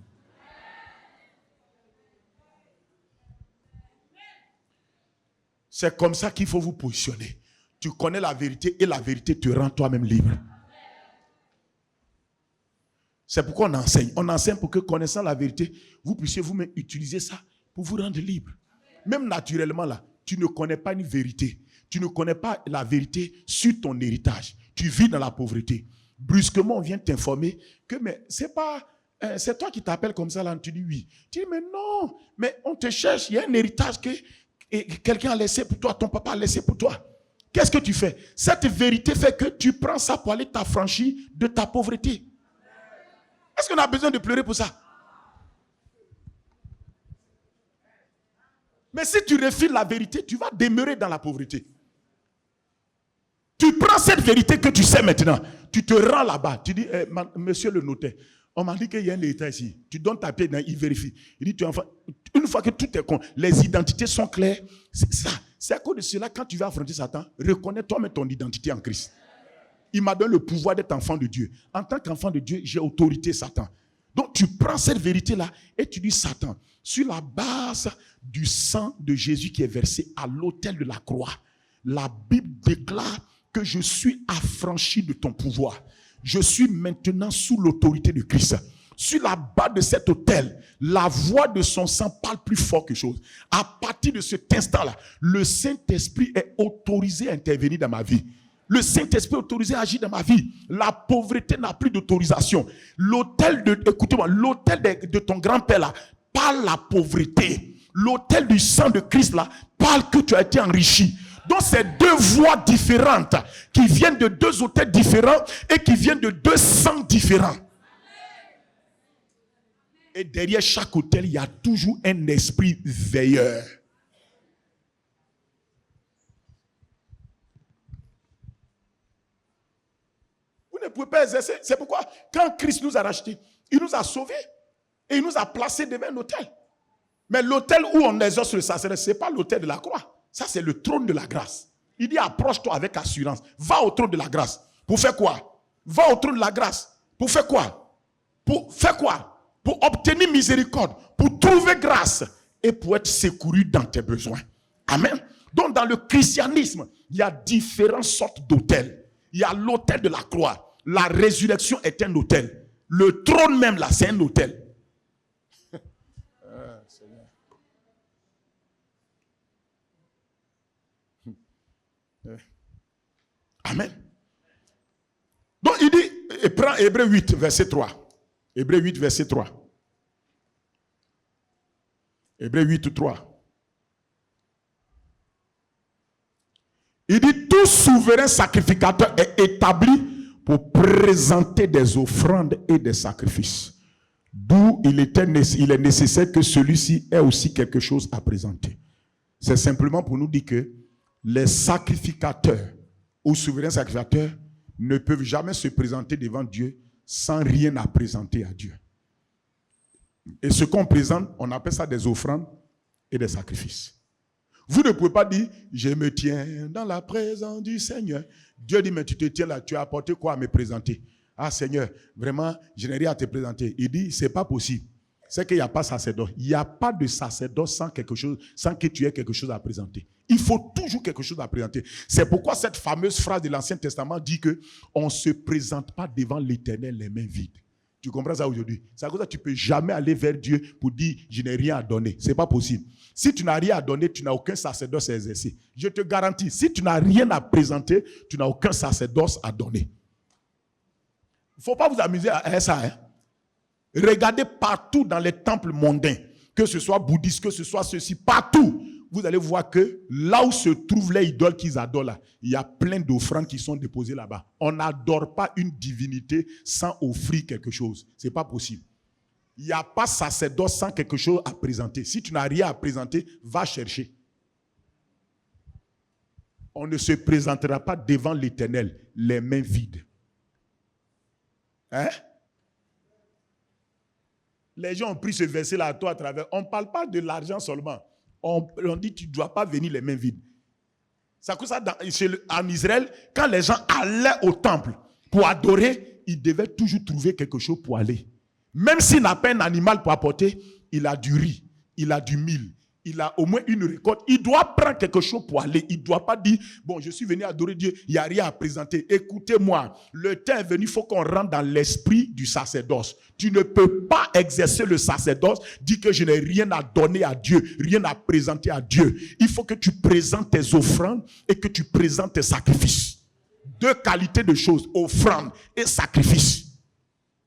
Speaker 1: C'est comme ça qu'il faut vous positionner. Tu connais la vérité et la vérité te rend toi-même libre. C'est pourquoi on enseigne. On enseigne pour que, connaissant la vérité, vous puissiez vous-même utiliser ça pour vous rendre libre. Même naturellement, là, tu ne connais pas une vérité. Tu ne connais pas la vérité sur ton héritage. Tu vis dans la pauvreté. Brusquement, on vient t'informer que mais c'est pas... c'est toi qui t'appelles comme ça, là. Tu dis oui. Tu dis mais non, mais on te cherche. Il y a un héritage que quelqu'un a laissé pour toi, ton papa a laissé pour toi. Qu'est-ce que tu fais? Cette vérité fait que tu prends ça pour aller t'affranchir de ta pauvreté. Est-ce qu'on a besoin de pleurer pour ça? Mais si tu refuses la vérité, tu vas demeurer dans la pauvreté. Tu prends cette vérité que tu sais maintenant, tu te rends là-bas, tu dis, monsieur le notaire, on m'a dit qu'il y a un état ici. Tu donnes ta pied, il vérifie. Il dit, une fois que tout est con, les identités sont claires, c'est ça. C'est à cause de cela, quand tu vas affronter Satan, reconnais toi-même ton identité en Christ. Il m'a donné le pouvoir d'être enfant de Dieu. En tant qu'enfant de Dieu, j'ai autorité, Satan. Donc tu prends cette vérité-là et tu dis, Satan, sur la base du sang de Jésus qui est versé à l'autel de la croix, la Bible déclare que je suis affranchi de ton pouvoir. Je suis maintenant sous l'autorité de Christ. Sur la base de cet autel, la voix de son sang parle plus fort que chose. À partir de cet instant-là, le Saint-Esprit est autorisé à intervenir dans ma vie. Le Saint-Esprit est autorisé à agir dans ma vie. La pauvreté n'a plus d'autorisation. L'autel écoutez-moi, l'autel de ton grand-père là, parle la pauvreté. L'autel du sang de Christ là, parle que tu as été enrichi. Donc c'est deux voix différentes qui viennent de deux autels différents et qui viennent de deux sangs différents. Et derrière chaque autel, il y a toujours un esprit veilleur. pouvez pas exercer. C'est pourquoi, quand Christ nous a rachetés, il nous a sauvés et il nous a placés devant un autel. Mais l'autel où on exerce le sacerdoce, ce n'est pas l'autel de la croix. Ça, c'est le trône de la grâce. Il dit, approche-toi avec assurance. Va au trône de la grâce. Pour faire quoi? Va au trône de la grâce. Pour faire quoi? Pour faire quoi? Pour obtenir miséricorde, pour trouver grâce et pour être secouru dans tes besoins. Amen. Donc, dans le christianisme, il y a différentes sortes d'autels. Il y a l'autel de la croix. La résurrection est un autel. Le trône même, là, c'est un autel. Amen. Donc, il dit, et prend Hébreux 8, verset 3. Hébreux 8, verset 3. Hébreux 8, 3. Il dit, tout souverain sacrificateur est établi pour présenter des offrandes et des sacrifices. D'où il est nécessaire que celui-ci ait aussi quelque chose à présenter. C'est simplement pour nous dire que les sacrificateurs ou souverains sacrificateurs ne peuvent jamais se présenter devant Dieu sans rien à présenter à Dieu. Et ce qu'on présente, on appelle ça des offrandes et des sacrifices. Vous ne pouvez pas dire, je me tiens dans la présence du Seigneur. Dieu dit, mais tu te tiens là, tu as apporté quoi à me présenter? Ah Seigneur, vraiment, je n'ai rien à te présenter. Il dit, c'est pas possible. C'est qu'il n'y a pas de sacerdoce. Il n'y a pas de sacerdoce sans quelque chose, sans que tu aies quelque chose à présenter. Il faut toujours quelque chose à présenter. C'est pourquoi cette fameuse phrase de l'Ancien Testament dit que on ne se présente pas devant l'Éternel les mains vides. Tu comprends ça aujourd'hui? C'est à cause de ça que tu ne peux jamais aller vers Dieu pour dire je n'ai rien à donner. Ce n'est pas possible. Si tu n'as rien à donner, tu n'as aucun sacerdoce à exercer. Je te garantis, si tu n'as rien à présenter, tu n'as aucun sacerdoce à donner. Il ne faut pas vous amuser à ça. Hein? Regardez partout dans les temples mondains, que ce soit bouddhiste, que ce soit ceci, partout, vous allez voir que là où se trouvent les idoles qu'ils adorent là, il y a plein d'offrandes qui sont déposées là-bas. On n'adore pas une divinité sans offrir quelque chose. Ce n'est pas possible. Il n'y a pas sacerdoce sans quelque chose à présenter. Si tu n'as rien à présenter, va chercher. On ne se présentera pas devant l'Éternel les mains vides. Hein? Les gens ont pris ce verset-là à toi à travers. On ne parle pas de l'argent seulement. On dit tu ne dois pas venir les mains vides. C'est comme ça en Israël, quand les gens allaient au temple pour adorer, ils devaient toujours trouver quelque chose pour aller. Même s'il n'a pas un animal pour apporter, il a du riz, il a du mil, il a au moins une récolte. Il doit prendre quelque chose pour aller. Il ne doit pas dire, bon, je suis venu adorer Dieu, il n'y a rien à présenter. Écoutez-moi, le temps est venu, il faut qu'on rentre dans l'esprit du sacerdoce. Tu ne peux pas exercer le sacerdoce, dire que je n'ai rien à donner à Dieu, rien à présenter à Dieu. Il faut que tu présentes tes offrandes et que tu présentes tes sacrifices. Deux qualités de choses, offrandes et sacrifices.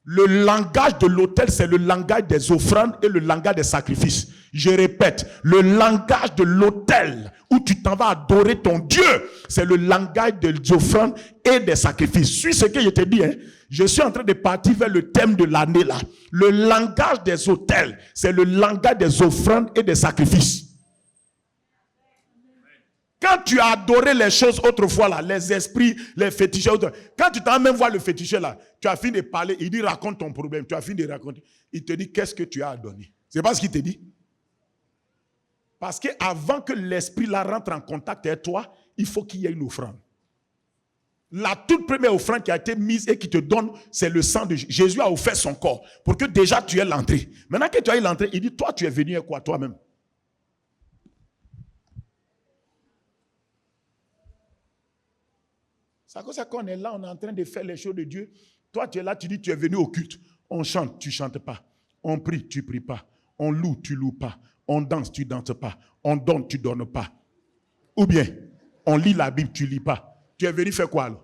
Speaker 1: Le langage de l'autel, c'est le langage des offrandes et le langage des sacrifices. Je répète, le langage de l'autel où tu t'en vas adorer ton Dieu, c'est le langage des offrandes et des sacrifices. Suis ce que je te dis, hein. Je suis en train de partir vers le thème de l'année là. Le langage des autels, c'est le langage des offrandes et des sacrifices. Quand tu as adoré les choses autrefois, là, les esprits, les féticheurs, quand tu t'en même voir le féticheur, là, tu as fini de parler, il dit raconte ton problème, tu as fini de raconter. Il te dit qu'est-ce que tu as à donner. C'est pas ce qu'il te dit. Parce qu'avant que l'esprit là rentre en contact avec toi, il faut qu'il y ait une offrande. La toute première offrande qui a été mise et qui te donne, c'est le sang de Jésus. Jésus a offert son corps pour que déjà tu aies l'entrée. Maintenant que tu as eu l'entrée, il dit toi tu es venu avec quoi toi-même? C'est à cause de ça qu'on est là, on est en train de faire les choses de Dieu. Toi, tu es là, tu dis, tu es venu au culte. On chante, tu ne chantes pas. On prie, tu ne pries pas. On loue, tu ne loues pas. On danse, tu ne danses pas. On donne, tu ne donnes pas. Ou bien, on lit la Bible, tu ne lis pas. Tu es venu faire quoi alors?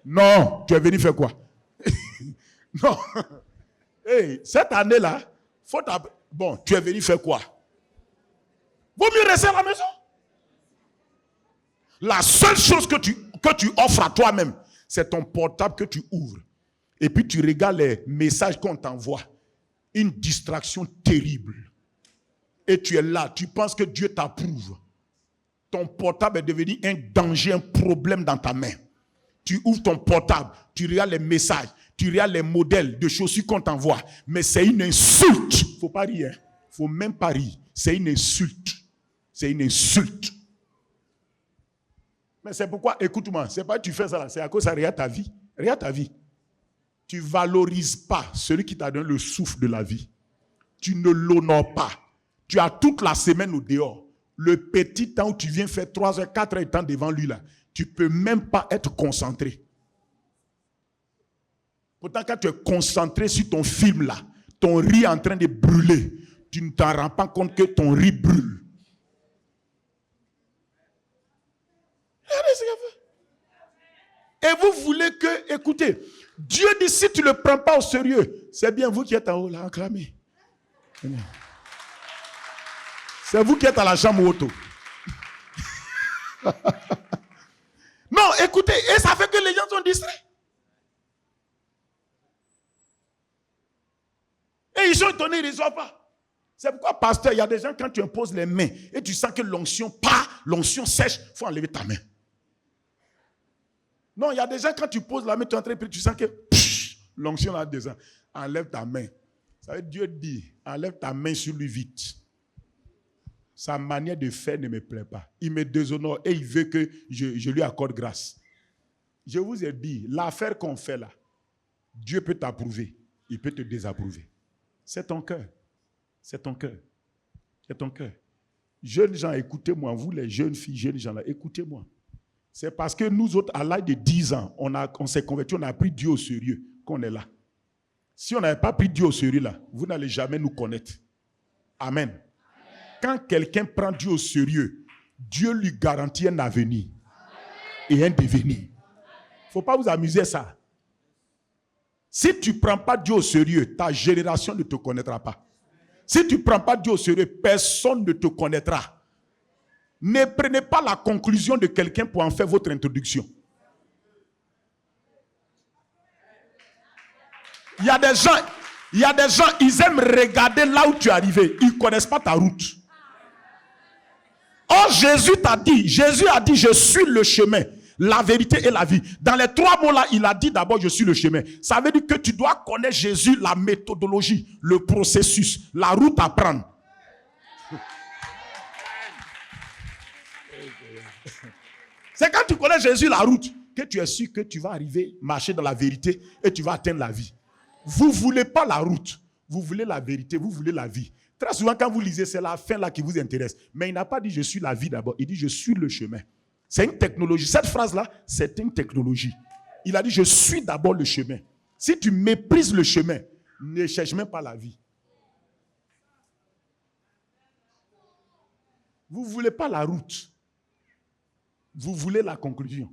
Speaker 1: Non, tu es venu faire quoi? Non. Hey, cette année-là, bon, tu es venu faire quoi? Vaut mieux rester à la maison. La seule chose que tu offres à toi-même, c'est ton portable que tu ouvres. Et puis tu regardes les messages qu'on t'envoie. Une distraction terrible. Et tu es là, tu penses que Dieu t'approuve. Ton portable est devenu un danger, un problème dans ta main. Tu ouvres ton portable, tu regardes les messages, tu regardes les modèles de chaussures qu'on t'envoie. Mais c'est une insulte. Il ne faut pas rire. Il ne faut même pas rire. C'est une insulte. C'est une insulte. Mais c'est pourquoi, écoute-moi, c'est pas que tu fais ça là, c'est à cause ça regarde ta vie. Regarde ta vie. Tu ne valorises pas celui qui t'a donné le souffle de la vie. Tu ne l'honores pas. Tu as toute la semaine au dehors. Le petit temps où tu viens faire 3 heures, 4 heures de temps devant lui là, tu ne peux même pas être concentré. Pourtant, quand tu es concentré sur ton film là, ton riz est en train de brûler, tu ne t'en rends pas compte que ton riz brûle. Regardez ce qu'il fait. Et vous voulez que, écoutez, Dieu dit si tu ne le prends pas au sérieux, c'est bien vous qui êtes en haut là, acclamez. C'est vous qui êtes à la chambre auto. Non, écoutez, et ça fait que les gens sont distraits. Et ils sont étonnés, ils ne reçoivent pas. C'est pourquoi, pasteur, il y a des gens, quand tu imposes les mains et tu sens que l'onction sèche, il faut enlever ta main. Non, il y a des gens, quand tu poses la main, tu es en train de prier, tu sens que l'onction là descend. Enlève ta main. Ça veut dire, Dieu dit, enlève ta main sur lui vite. Sa manière de faire ne me plaît pas. Il me déshonore et il veut que je lui accorde grâce. Je vous ai dit, l'affaire qu'on fait là, Dieu peut t'approuver, il peut te désapprouver. C'est ton cœur. C'est ton cœur. C'est ton cœur. Jeunes gens, écoutez-moi, vous les jeunes filles, jeunes gens là, écoutez-moi. C'est parce que nous autres, à l'âge de 10 ans, on s'est convertis, on a pris Dieu au sérieux qu'on est là. Si on n'avait pas pris Dieu au sérieux là, vous n'allez jamais nous connaître. Amen. Quand quelqu'un prend Dieu au sérieux, Dieu lui garantit un avenir et un devenir. Il ne faut pas vous amuser à ça. Si tu ne prends pas Dieu au sérieux, ta génération ne te connaîtra pas. Si tu ne prends pas Dieu au sérieux, personne ne te connaîtra. Ne prenez pas la conclusion de quelqu'un pour en faire votre introduction. Il y a des gens, ils aiment regarder là où tu es arrivé. Ils ne connaissent pas ta route. Or, Jésus a dit, je suis le chemin, la vérité et la vie. Dans les 3 mots-là, il a dit d'abord, je suis le chemin. Ça veut dire que tu dois connaître Jésus, la méthodologie, le processus, la route à prendre. C'est quand tu connais Jésus, la route, que tu es sûr que tu vas arriver, marcher dans la vérité et tu vas atteindre la vie. Vous ne voulez pas la route, vous voulez la vérité, vous voulez la vie. Très souvent, quand vous lisez, c'est la fin là qui vous intéresse. Mais il n'a pas dit je suis la vie d'abord. Il dit je suis le chemin. C'est une technologie. Cette phrase-là, c'est une technologie. Il a dit je suis d'abord le chemin. Si tu méprises le chemin, ne cherche même pas la vie. Vous ne voulez pas la route. Vous voulez la conclusion.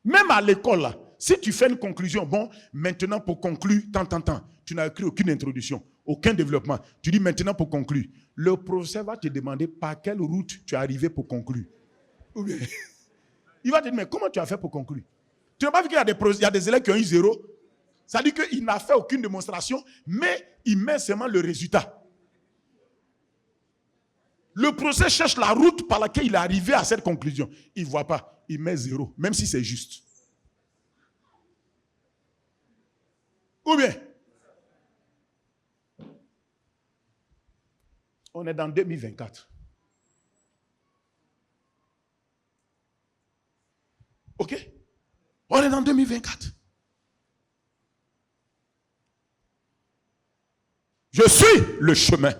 Speaker 1: Même à l'école, là, si tu fais une conclusion, bon, maintenant pour conclure, tant, tu n'as écrit aucune introduction, aucun développement. Tu dis maintenant pour conclure. Le professeur va te demander par quelle route tu es arrivé pour conclure. Ou bien, il va te dire, mais comment tu as fait pour conclure? Tu n'as pas vu qu'il y a des élèves qui ont eu 0? Ça veut dire qu'il n'a fait aucune démonstration, mais il met seulement le résultat. Le professeur cherche la route par laquelle il est arrivé à cette conclusion. Il ne voit pas, il met 0, même si c'est juste. Ou bien, on est dans 2024. Ok? On est dans 2024. Je suis le chemin.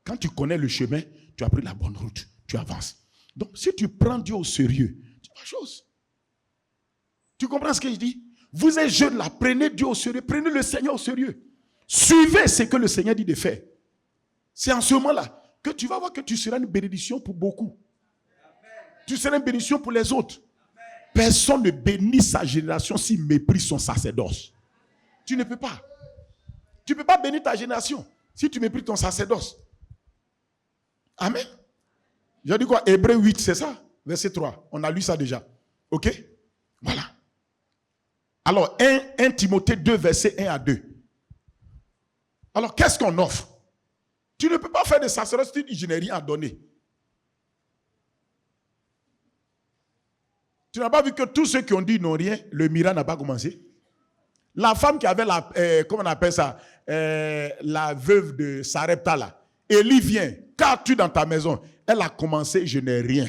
Speaker 1: Quand tu connais le chemin, tu as pris la bonne route, tu avances. Donc, si tu prends Dieu au sérieux, c'est pas chose. Tu comprends ce que je dis? Vous êtes jeunes là, prenez Dieu au sérieux, prenez le Seigneur au sérieux. Suivez ce que le Seigneur dit de faire. C'est en ce moment-là que tu vas voir que tu seras une bénédiction pour beaucoup. Tu seras une bénédiction pour les autres. Personne ne bénit sa génération s'il méprise son sacerdoce. Tu ne peux pas. Tu ne peux pas bénir ta génération si tu méprises ton sacerdoce. Amen. J'ai dit quoi? Hébreux 8, c'est ça? Verset 3. On a lu ça déjà. Ok? Voilà. Alors, 1 Timothée 2, verset 1 à 2. Alors, qu'est-ce qu'on offre? Tu ne peux pas faire de sacerdoce une ingénierie à donner. Tu n'as pas vu que tous ceux qui ont dit non rien, le miracle n'a pas commencé. La femme qui avait comment on appelle ça, la veuve de Sarepta là, Élie vient, qu'as-tu dans ta maison? Elle a commencé, je n'ai rien.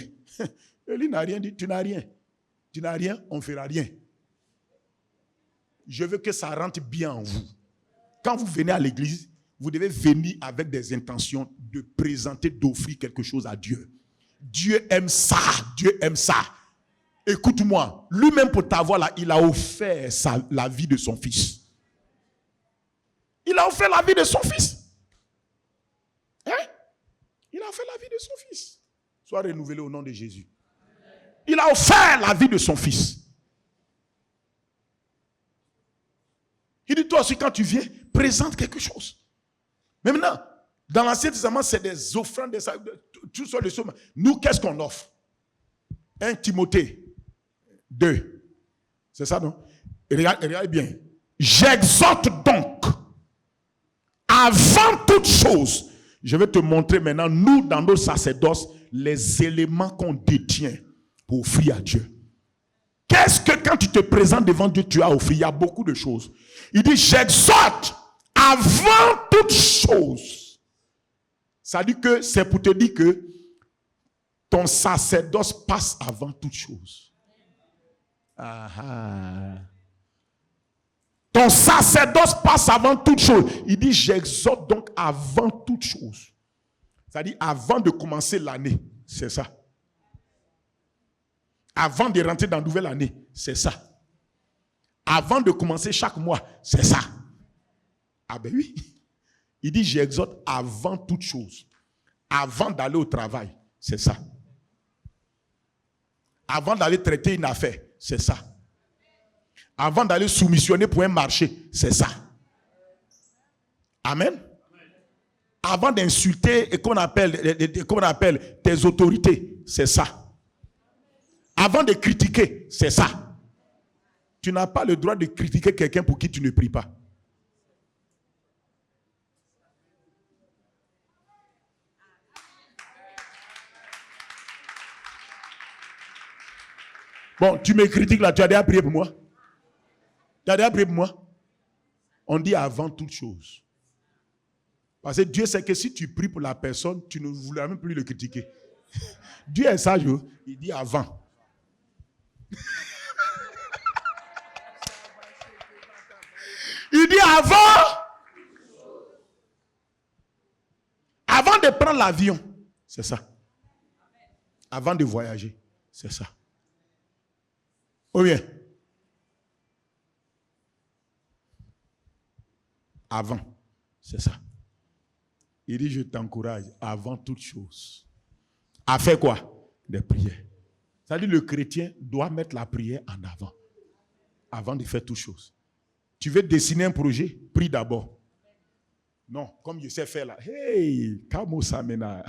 Speaker 1: Élie n'a rien dit, tu n'as rien. Tu n'as rien, on ne fera rien. Je veux que ça rentre bien en vous. Quand vous venez à l'église, vous devez venir avec des intentions de présenter, d'offrir quelque chose à Dieu. Dieu aime ça, Dieu aime ça. Écoute-moi, lui-même pour t'avoir là, il a offert la vie de son fils. Il a offert la vie de son fils. Hein? Il a offert la vie de son fils. Sois renouvelé au nom de Jésus. Il a offert la vie de son fils. Il dit, toi aussi, quand tu viens, présente quelque chose. Mais maintenant, dans l'Ancien Testament, c'est des offrandes, toutes sortes de sommes. Nous, qu'est-ce qu'on offre? 1 Timothée 2. C'est ça, non? Regardez bien. J'exhorte donc, avant toute chose, je vais te montrer maintenant, nous, dans nos sacerdoces, les éléments qu'on détient pour offrir à Dieu. Qu'est-ce que quand tu te présentes devant Dieu, tu as offert? Il y a beaucoup de choses. Il dit, j'exhorte avant toute chose. Ça dit que c'est pour te dire que ton sacerdoce passe avant toute chose. Ton sacerdoce passe avant toute chose. Il dit, j'exhorte donc avant toute chose. Ça dit, avant de commencer l'année, c'est ça. Avant de rentrer dans la nouvelle année, c'est ça. Avant de commencer chaque mois, c'est ça. Ah ben oui. Il dit, j'exhorte avant toute chose. Avant d'aller au travail, c'est ça. Avant d'aller traiter une affaire, c'est ça. Avant d'aller soumissionner pour un marché, c'est ça. Amen. Avant d'insulter et qu'on appelle tes autorités, c'est ça. Avant de critiquer, c'est ça. Tu n'as pas le droit de critiquer quelqu'un pour qui tu ne pries pas. Bon, tu me critiques là, tu as déjà prié pour moi? Tu as déjà prié pour moi? On dit avant toute chose. Parce que Dieu sait que si tu pries pour la personne, tu ne voudras même plus le critiquer. Dieu est sage, il dit avant. Il dit avant de prendre l'avion, c'est ça. Avant de voyager, c'est ça. Ou bien, avant, c'est ça. Il dit, je t'encourage avant toute chose à faire quoi? Des prières. C'est-à-dire le chrétien doit mettre la prière en avant de faire toute chose. Tu veux dessiner un projet? Prie d'abord. Non, comme je sais faire là. Hey, comment ça mena?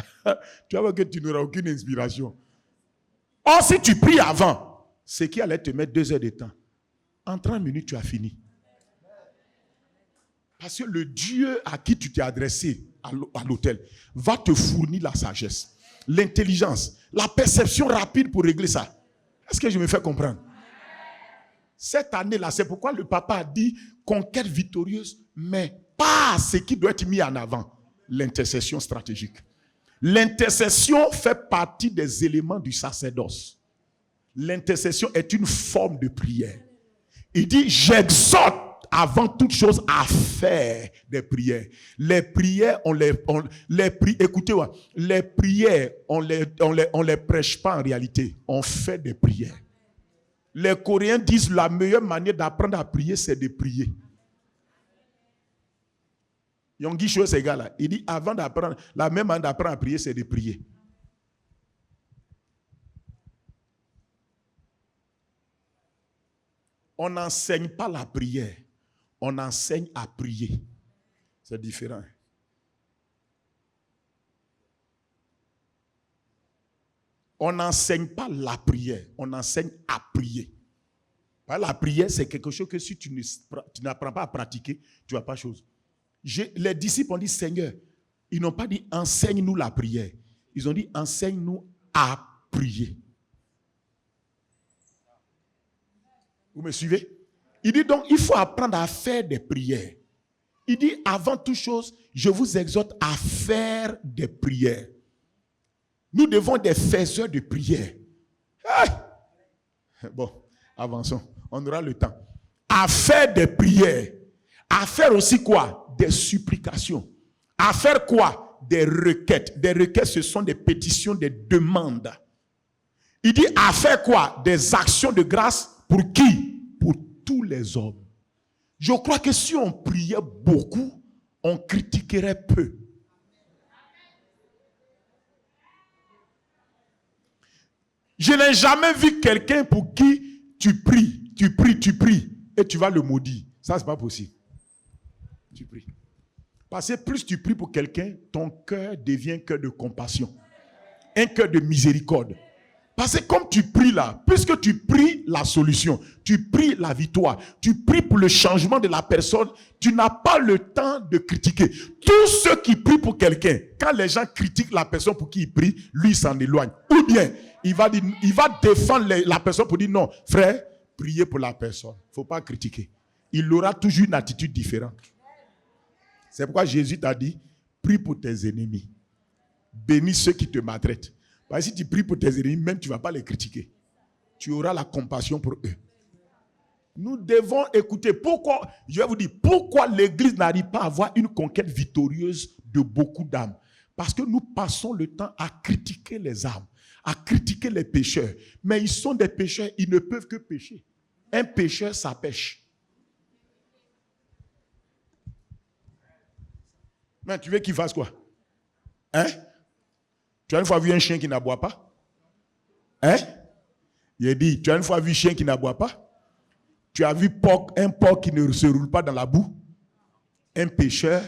Speaker 1: Tu vas voir que tu n'auras aucune inspiration. Or, si tu pries avant, ce qui allait te mettre 2 heures de temps, en 30 minutes, tu as fini. Parce que le Dieu à qui tu t'es adressé à l'hôtel va te fournir la sagesse, l'intelligence, la perception rapide pour régler ça. Est-ce que je me fais comprendre? Cette année-là, c'est pourquoi le papa a dit conquête victorieuse, mais pas ce qui doit être mis en avant, l'intercession stratégique. L'intercession fait partie des éléments du sacerdoce. L'intercession est une forme de prière. Il dit, j'exhorte avant toute chose à faire des prières. Les prières, écoutez-moi, les prières, on les prêche pas en réalité. On fait des prières. Les Coréens disent la meilleure manière d'apprendre à prier, c'est de prier. Yonggi Shue ce gars-là, il dit avant d'apprendre, la même manière d'apprendre à prier, c'est de prier. On n'enseigne pas la prière. On enseigne à prier. C'est différent. On n'enseigne pas la prière. On enseigne à prier. La prière, c'est quelque chose que si tu n'apprends pas à pratiquer, tu n'as pas chose. Les disciples ont dit, Seigneur, ils n'ont pas dit, enseigne-nous la prière. Ils ont dit, enseigne-nous à prier. Vous me suivez? Il dit donc, il faut apprendre à faire des prières. Il dit, avant toute chose, je vous exhorte à faire des prières. Nous devons être des faiseurs de prières. Ah! Bon, avançons. On aura le temps. À faire des prières. À faire aussi quoi? Des supplications. À faire quoi? Des requêtes. Des requêtes, ce sont des pétitions, des demandes. Il dit à faire quoi? Des actions de grâce. Pour qui? Pour tous les hommes. Je crois que si on priait beaucoup, on critiquerait peu. Je n'ai jamais vu quelqu'un pour qui tu pries, et tu vas le maudire. Ça, c'est pas possible. Tu pries. Parce que plus tu pries pour quelqu'un, ton cœur devient un cœur de compassion. Un cœur de miséricorde. Parce que comme tu pries là, puisque tu pries la solution, tu pries la victoire, tu pries pour le changement de la personne, tu n'as pas le temps de critiquer. Tous ceux qui prient pour quelqu'un, quand les gens critiquent la personne pour qui il prie, lui il s'en éloigne. Ou bien, il va défendre la personne pour dire non, frère, priez pour la personne. Il ne faut pas critiquer. Il aura toujours une attitude différente. C'est pourquoi Jésus t'a dit, prie pour tes ennemis. Bénis ceux qui te maltraitent. Parce que si tu pries pour tes ennemis, même tu ne vas pas les critiquer. Tu auras la compassion pour eux. Nous devons écouter. Pourquoi, je vais vous dire, pourquoi l'Église n'arrive pas à avoir une conquête victorieuse de beaucoup d'âmes? Parce que nous passons le temps à critiquer les âmes, à critiquer les pécheurs. Mais ils sont des pécheurs, ils ne peuvent que pécher. Un pécheur, ça pêche. Mais tu veux qu'il fasse quoi? Hein? Tu as une fois vu un chien qui n'aboie pas? Hein? Il a dit, tu as une fois vu un chien qui n'aboie pas? Tu as vu un porc qui ne se roule pas dans la boue? Un pécheur?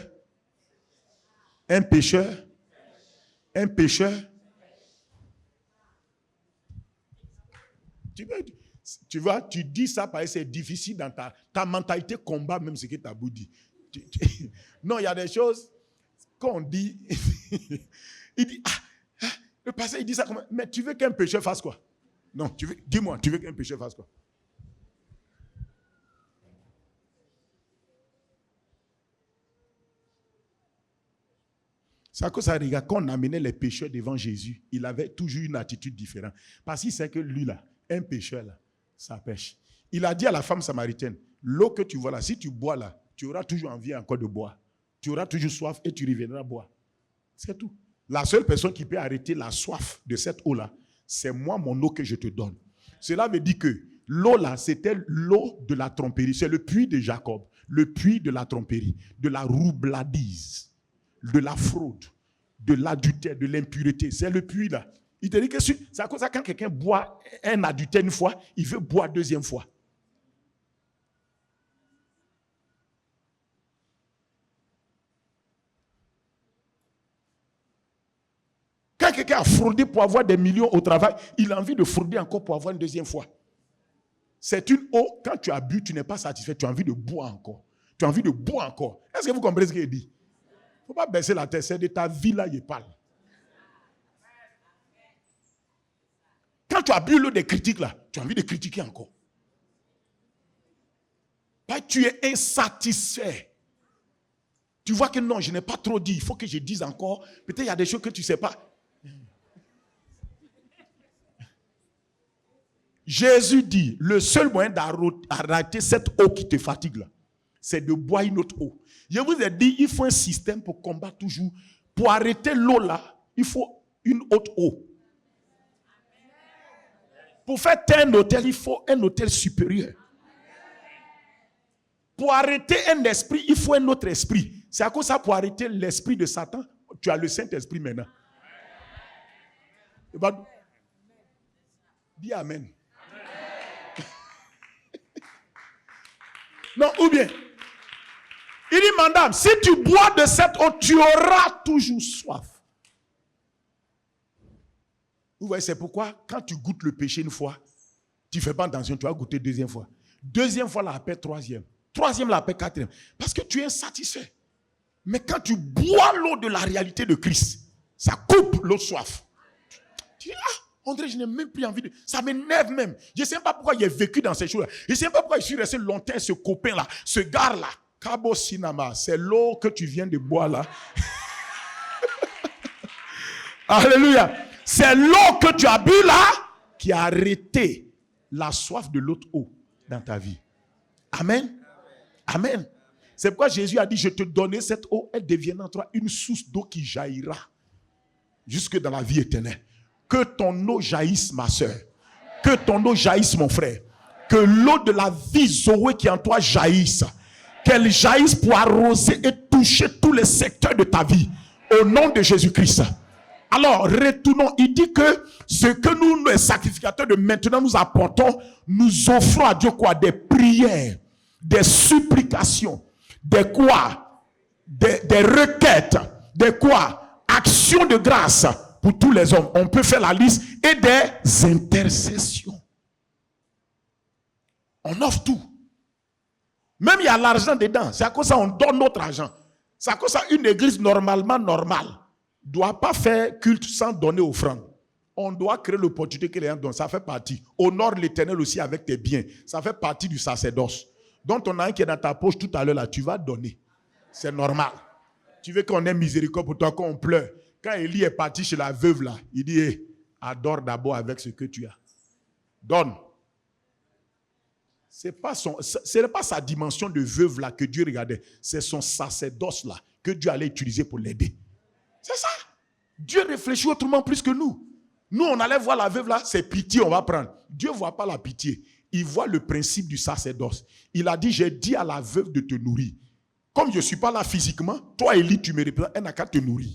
Speaker 1: Tu vois, tu dis ça parce que c'est difficile dans ta mentalité combat même ce que ta boue dit. Non, il y a des choses qu'on dit. Il dit, le pasteur, il dit ça comment? Mais tu veux qu'un pécheur fasse quoi? Non, dis-moi, tu veux qu'un pécheur fasse quoi? C'est à cause ça, regarde, quand on amenait les pécheurs devant Jésus, il avait toujours une attitude différente. Parce qu'il sait que lui, là, un pécheur, là, ça pêche. Il a dit à la femme samaritaine, l'eau que tu vois là, si tu bois là, tu auras toujours envie encore de boire. Tu auras toujours soif et tu reviendras boire. C'est tout. La seule personne qui peut arrêter la soif de cette eau-là, c'est moi, mon eau que je te donne. Cela veut dire que l'eau-là, c'était l'eau de la tromperie. C'est le puits de Jacob, le puits de la tromperie, de la roubladise, de la fraude, de l'adultère, de l'impureté. C'est le puits-là. Il te dit que c'est à cause de ça, quand quelqu'un boit un adultère une fois, il veut boire deuxième fois. Quand quelqu'un a fraudé pour avoir des millions au travail, il a envie de frauder encore pour avoir une deuxième fois. C'est une eau, quand tu as bu, tu n'es pas satisfait, tu as envie de boire encore. Tu as envie de boire encore. Est-ce que vous comprenez ce qu'il dit? Il ne faut pas baisser la tête, c'est de ta vie là, il parle. Quand tu as bu l'eau des critiques là, tu as envie de critiquer encore. Parce que tu es insatisfait. Tu vois que non, je n'ai pas trop dit, il faut que je dise encore. Peut-être il y a des choses que tu ne sais pas. Jésus dit, le seul moyen d'arrêter cette eau qui te fatigue là, c'est de boire une autre eau. Je vous ai dit, il faut un système pour combattre toujours. Pour arrêter l'eau là, il faut une autre eau. Pour faire un hôtel, il faut un hôtel supérieur. Pour arrêter un esprit, il faut un autre esprit. C'est à cause de ça, pour arrêter l'esprit de Satan, tu as le Saint-Esprit maintenant. Dis Amen. Non, ou bien, il dit, madame, si tu bois de cette eau, tu auras toujours soif. Vous voyez, c'est pourquoi, quand tu goûtes le péché une fois, tu ne fais pas attention, tu vas goûter deuxième fois. Deuxième fois, la appelle troisième. Troisième, la appelle quatrième. Parce que tu es insatisfait. Mais quand tu bois l'eau de la réalité de Christ, ça coupe l'eau de soif. Tu dis, On dirait que je n'ai même plus envie de... Ça m'énerve même. Je ne sais pas pourquoi j'ai vécu dans ces choses-là. Je ne sais pas pourquoi je suis resté longtemps avec ce copain-là, ce gars-là. Cabo Sinama, c'est l'eau que tu viens de boire là. Alléluia. C'est l'eau que tu as bu là qui a arrêté la soif de l'autre eau dans ta vie. Amen. Amen. C'est pourquoi Jésus a dit, je te donnerai cette eau, elle deviendra en toi une source d'eau qui jaillira jusque dans la vie éternelle. Que ton eau jaillisse, ma soeur. Que ton eau jaillisse, mon frère. Que l'eau de la vie Zoé qui est en toi jaillisse. Qu'elle jaillisse pour arroser et toucher tous les secteurs de ta vie. Au nom de Jésus-Christ. Alors, retournons. Il dit que ce que nous, les sacrificateurs de maintenant, nous apportons, nous offrons à Dieu quoi? Des prières, des supplications, des quoi? Des requêtes, des quoi? Actions de grâce pour tous les hommes. On peut faire la liste et des intercessions. On offre tout. Même il y a l'argent dedans. C'est à cause ça on donne notre argent. C'est à cause ça une église normalement normale ne doit pas faire culte sans donner offrande. On doit créer l'opportunité que les gens donnent. Ça fait partie. Honore l'Éternel aussi avec tes biens. Ça fait partie du sacerdoce. Donc on a un qui est dans ta poche tout à l'heure là, tu vas donner. C'est normal. Tu veux qu'on ait miséricorde pour toi quand on pleure. Quand Élie est parti chez la veuve là, il dit hey, adore d'abord avec ce que tu as. Donne. Ce n'est pas sa dimension de veuve là que Dieu regardait. C'est son sacerdoce là que Dieu allait utiliser pour l'aider. C'est ça. Dieu réfléchit autrement plus que nous. Nous, on allait voir la veuve là, c'est pitié, on va prendre. Dieu ne voit pas la pitié. Il voit le principe du sacerdoce. Il a dit, j'ai dit à la veuve de te nourrir. Comme je ne suis pas là physiquement, toi, Élie, tu me représentes, elle n'a qu'à te nourrir.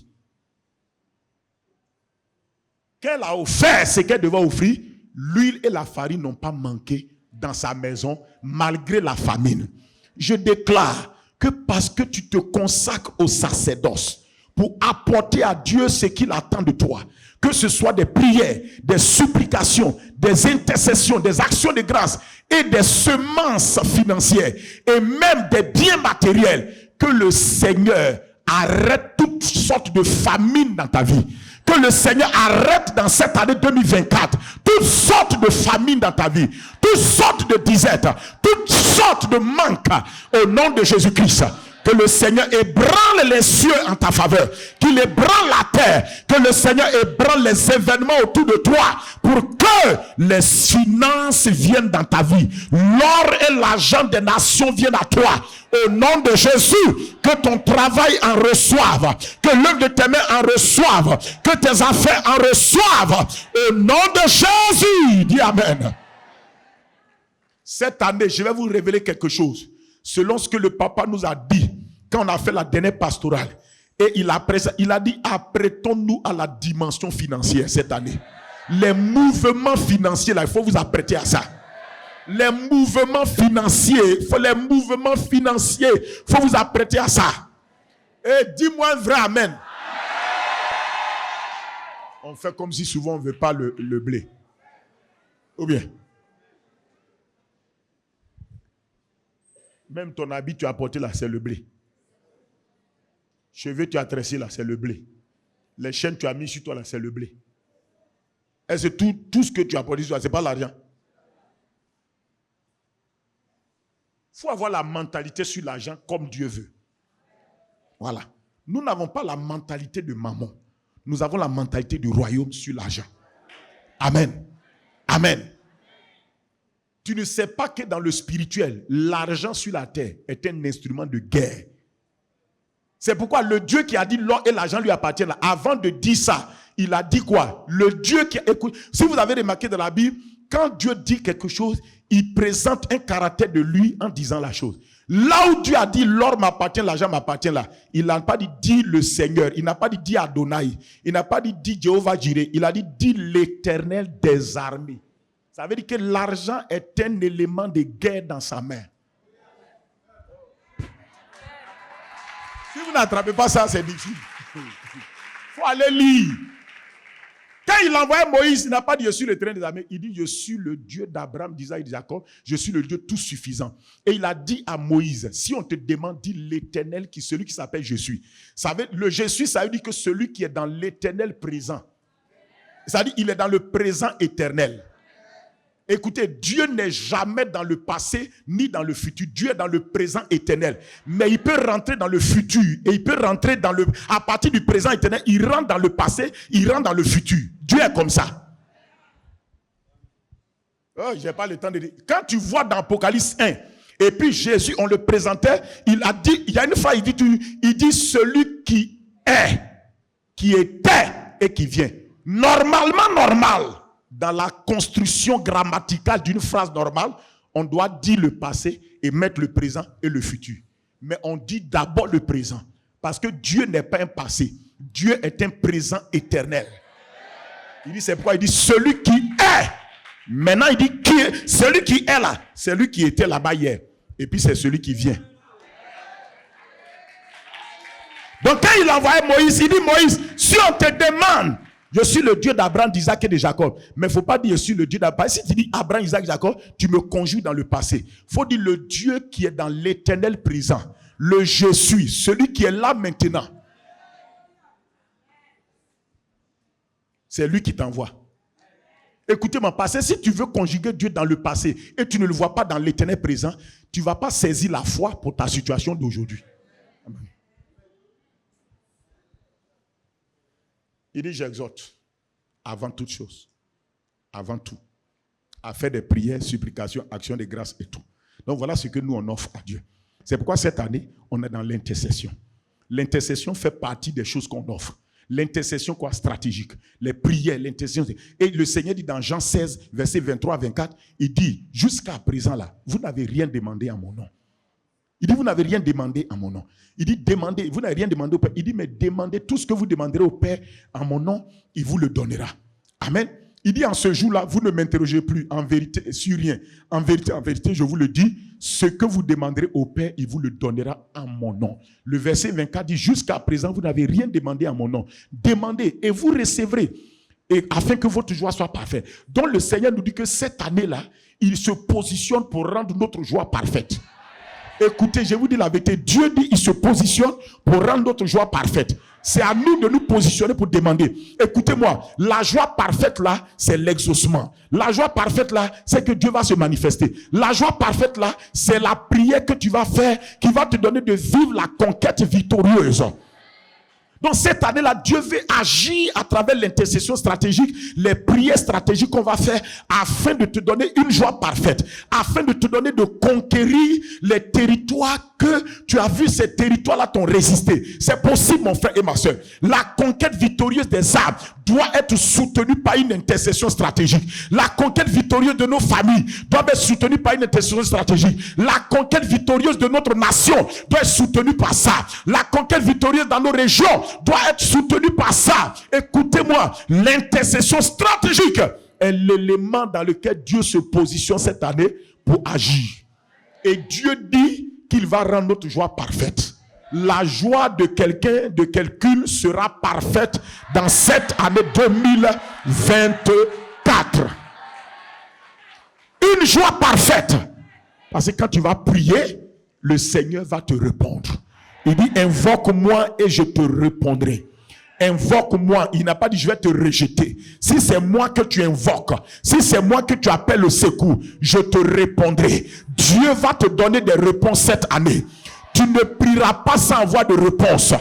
Speaker 1: Qu'elle a offert ce qu'elle devait offrir, l'huile et la farine n'ont pas manqué dans sa maison, malgré la famine. Je déclare que parce que tu te consacres au sacerdoce, pour apporter à Dieu ce qu'il attend de toi, que ce soit des prières, des supplications, des intercessions, des actions de grâce et des semences financières et même des biens matériels, que le Seigneur arrête toutes sortes de famines dans ta vie. Que le Seigneur arrête dans cette année 2024 toutes sortes de famines dans ta vie, toutes sortes de disettes, toutes sortes de manques au nom de Jésus-Christ. Que le Seigneur ébranle les cieux en ta faveur, qu'il ébranle la terre, que le Seigneur ébranle les événements autour de toi pour que les finances viennent dans ta vie, l'or et l'argent des nations viennent à toi. Au nom de Jésus, que ton travail en reçoive, que l'œuvre de tes mains en reçoive, que tes affaires en reçoivent. Au nom de Jésus, dis Amen. Cette année, je vais vous révéler quelque chose. Selon ce que le papa nous a dit, quand on a fait la dernière pastorale, et il a dit, apprêtons-nous à la dimension financière cette année. Les mouvements financiers, là, il faut vous apprêter à ça. Les mouvements financiers, il faut vous apprêter à ça. Et dis-moi un vrai amen. On fait comme si souvent on ne veut pas le blé. Ou bien? Même ton habit tu as porté là, c'est le blé. Cheveux tu as tressé là, c'est le blé. Les chaînes tu as mis sur toi là, c'est le blé. Est-ce que tout ce que tu as porté sur toi, ce n'est pas l'argent? Il faut avoir la mentalité sur l'argent comme Dieu veut. Voilà. Nous n'avons pas la mentalité de maman. Nous avons la mentalité du royaume sur l'argent. Amen. Amen. Tu ne sais pas que dans le spirituel, l'argent sur la terre est un instrument de guerre. C'est pourquoi le Dieu qui a dit l'or et l'argent lui appartiennent, avant de dire ça, il a dit quoi? Le Dieu qui a écouté. Si vous avez remarqué dans la Bible, quand Dieu dit quelque chose, il présente un caractère de lui en disant la chose. Là où Dieu a dit l'or m'appartient, l'argent m'appartient là, il n'a pas dit le Seigneur, il n'a pas dit Adonai, il n'a pas dit Jéhovah Jireh, il a dit l'Éternel des armées. Ça veut dire que l'argent est un élément de guerre dans sa main. Si vous n'attrapez pas ça, c'est difficile. Il faut aller lire. Quand il envoie Moïse, il n'a pas dit je suis l'Éternel des armées. Il dit je suis le Dieu d'Abraham, d'Isaac et de Jacob. Je suis le Dieu tout suffisant. Et il a dit à Moïse, si on te demande, dis l'Éternel, celui qui s'appelle je suis. Le je suis, ça veut dire que celui qui est dans l'Éternel présent. C'est-à-dire, il est dans le présent éternel. Écoutez, Dieu n'est jamais dans le passé ni dans le futur. Dieu est dans le présent éternel. Mais il peut rentrer dans le futur et il peut rentrer dans le... À partir du présent éternel, il rentre dans le passé, il rentre dans le futur. Dieu est comme ça. Oh, je n'ai pas le temps de dire. Quand tu vois dans Apocalypse 1, et puis Jésus, on le présentait, il a dit, il y a une phrase, il dit celui qui est, qui était et qui vient. Normalement, normal. Dans la construction grammaticale d'une phrase normale, on doit dire le passé et mettre le présent et le futur. Mais on dit d'abord le présent. Parce que Dieu n'est pas un passé. Dieu est un présent éternel. Il dit, c'est pourquoi il dit celui qui est. Maintenant, il dit qui est. Celui qui est là, c'est lui qui était là-bas hier. Et puis c'est celui qui vient. Donc quand il envoyait Moïse, il dit Moïse, si on te demande, je suis le Dieu d'Abraham, d'Isaac et de Jacob. Mais il ne faut pas dire je suis le Dieu d'Abraham. Si tu dis Abraham, Isaac, Jacob, tu me conjugues dans le passé. Il faut dire le Dieu qui est dans l'éternel présent. Le je suis, celui qui est là maintenant. C'est lui qui t'envoie. Écoutez-moi, parce que si tu veux conjuguer Dieu dans le passé et tu ne le vois pas dans l'éternel présent, tu ne vas pas saisir la foi pour ta situation d'aujourd'hui. Amen. Il dit, j'exhorte, avant toute chose, avant tout, à faire des prières, supplications, actions de grâce et tout. Donc voilà ce que nous on offre à Dieu. C'est pourquoi cette année, on est dans l'intercession. L'intercession fait partie des choses qu'on offre. L'intercession quoi stratégique, les prières, l'intercession. Et le Seigneur dit dans Jean 16, verset 23 à 24, il dit, jusqu'à présent là, vous n'avez rien demandé en mon nom. Il dit, vous n'avez rien demandé en mon nom. Il dit, demandez, vous n'avez rien demandé au Père. Il dit, mais demandez tout ce que vous demanderez au Père en mon nom, il vous le donnera. Amen. Il dit, en ce jour-là, vous ne m'interrogez plus en vérité sur rien. En vérité, je vous le dis, ce que vous demanderez au Père, il vous le donnera en mon nom. Le verset 24 dit, jusqu'à présent, vous n'avez rien demandé en mon nom. Demandez et vous recevrez, et afin que votre joie soit parfaite. Donc le Seigneur nous dit que cette année-là, il se positionne pour rendre notre joie parfaite. Écoutez, je vous dis la vérité, Dieu dit, il se positionne pour rendre notre joie parfaite. C'est à nous de nous positionner pour demander. Écoutez-moi, la joie parfaite là, c'est l'exaucement. La joie parfaite là, c'est que Dieu va se manifester. La joie parfaite là, c'est la prière que tu vas faire qui va te donner de vivre la conquête victorieuse. Donc cette année-là, Dieu veut agir à travers l'intercession stratégique, les prières stratégiques qu'on va faire afin de te donner une joie parfaite, afin de te donner de conquérir les territoires que tu as vu, ces territoires-là t'ont résisté. C'est possible, mon frère et ma soeur. La conquête victorieuse des âmes doit être soutenue par une intercession stratégique. La conquête victorieuse de nos familles doit être soutenue par une intercession stratégique. La conquête victorieuse de notre nation doit être soutenue par ça. La conquête victorieuse dans nos régions doit être soutenue par ça. Écoutez-moi, l'intercession stratégique est l'élément dans lequel Dieu se positionne cette année pour agir. Et Dieu dit qu'il va rendre notre joie parfaite. La joie de quelqu'un, de quelqu'une sera parfaite dans cette année 2024. Une joie parfaite. Parce que quand tu vas prier, le Seigneur va te répondre. Il dit, invoque-moi et je te répondrai. Invoque-moi. Il n'a pas dit, je vais te rejeter. Si c'est moi que tu invoques, si c'est moi que tu appelles au secours, je te répondrai. Dieu va te donner des réponses cette année. Tu ne prieras pas sans avoir de réponse.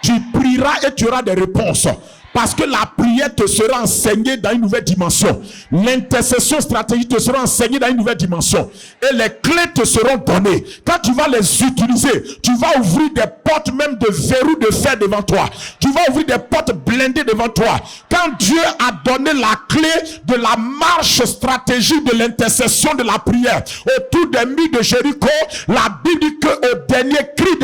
Speaker 1: Tu prieras et tu auras des réponses. Parce que la prière te sera enseignée dans une nouvelle dimension. L'intercession stratégique te sera enseignée dans une nouvelle dimension. Et les clés te seront données. Quand tu vas les utiliser, tu vas ouvrir des portes même de verrous de fer devant toi. Tu vas ouvrir des portes blindées devant toi. Quand Dieu a donné la clé de la marche stratégique de l'intercession de la prière autour des murs de Jéricho, la Bible dit qu'au dernier cri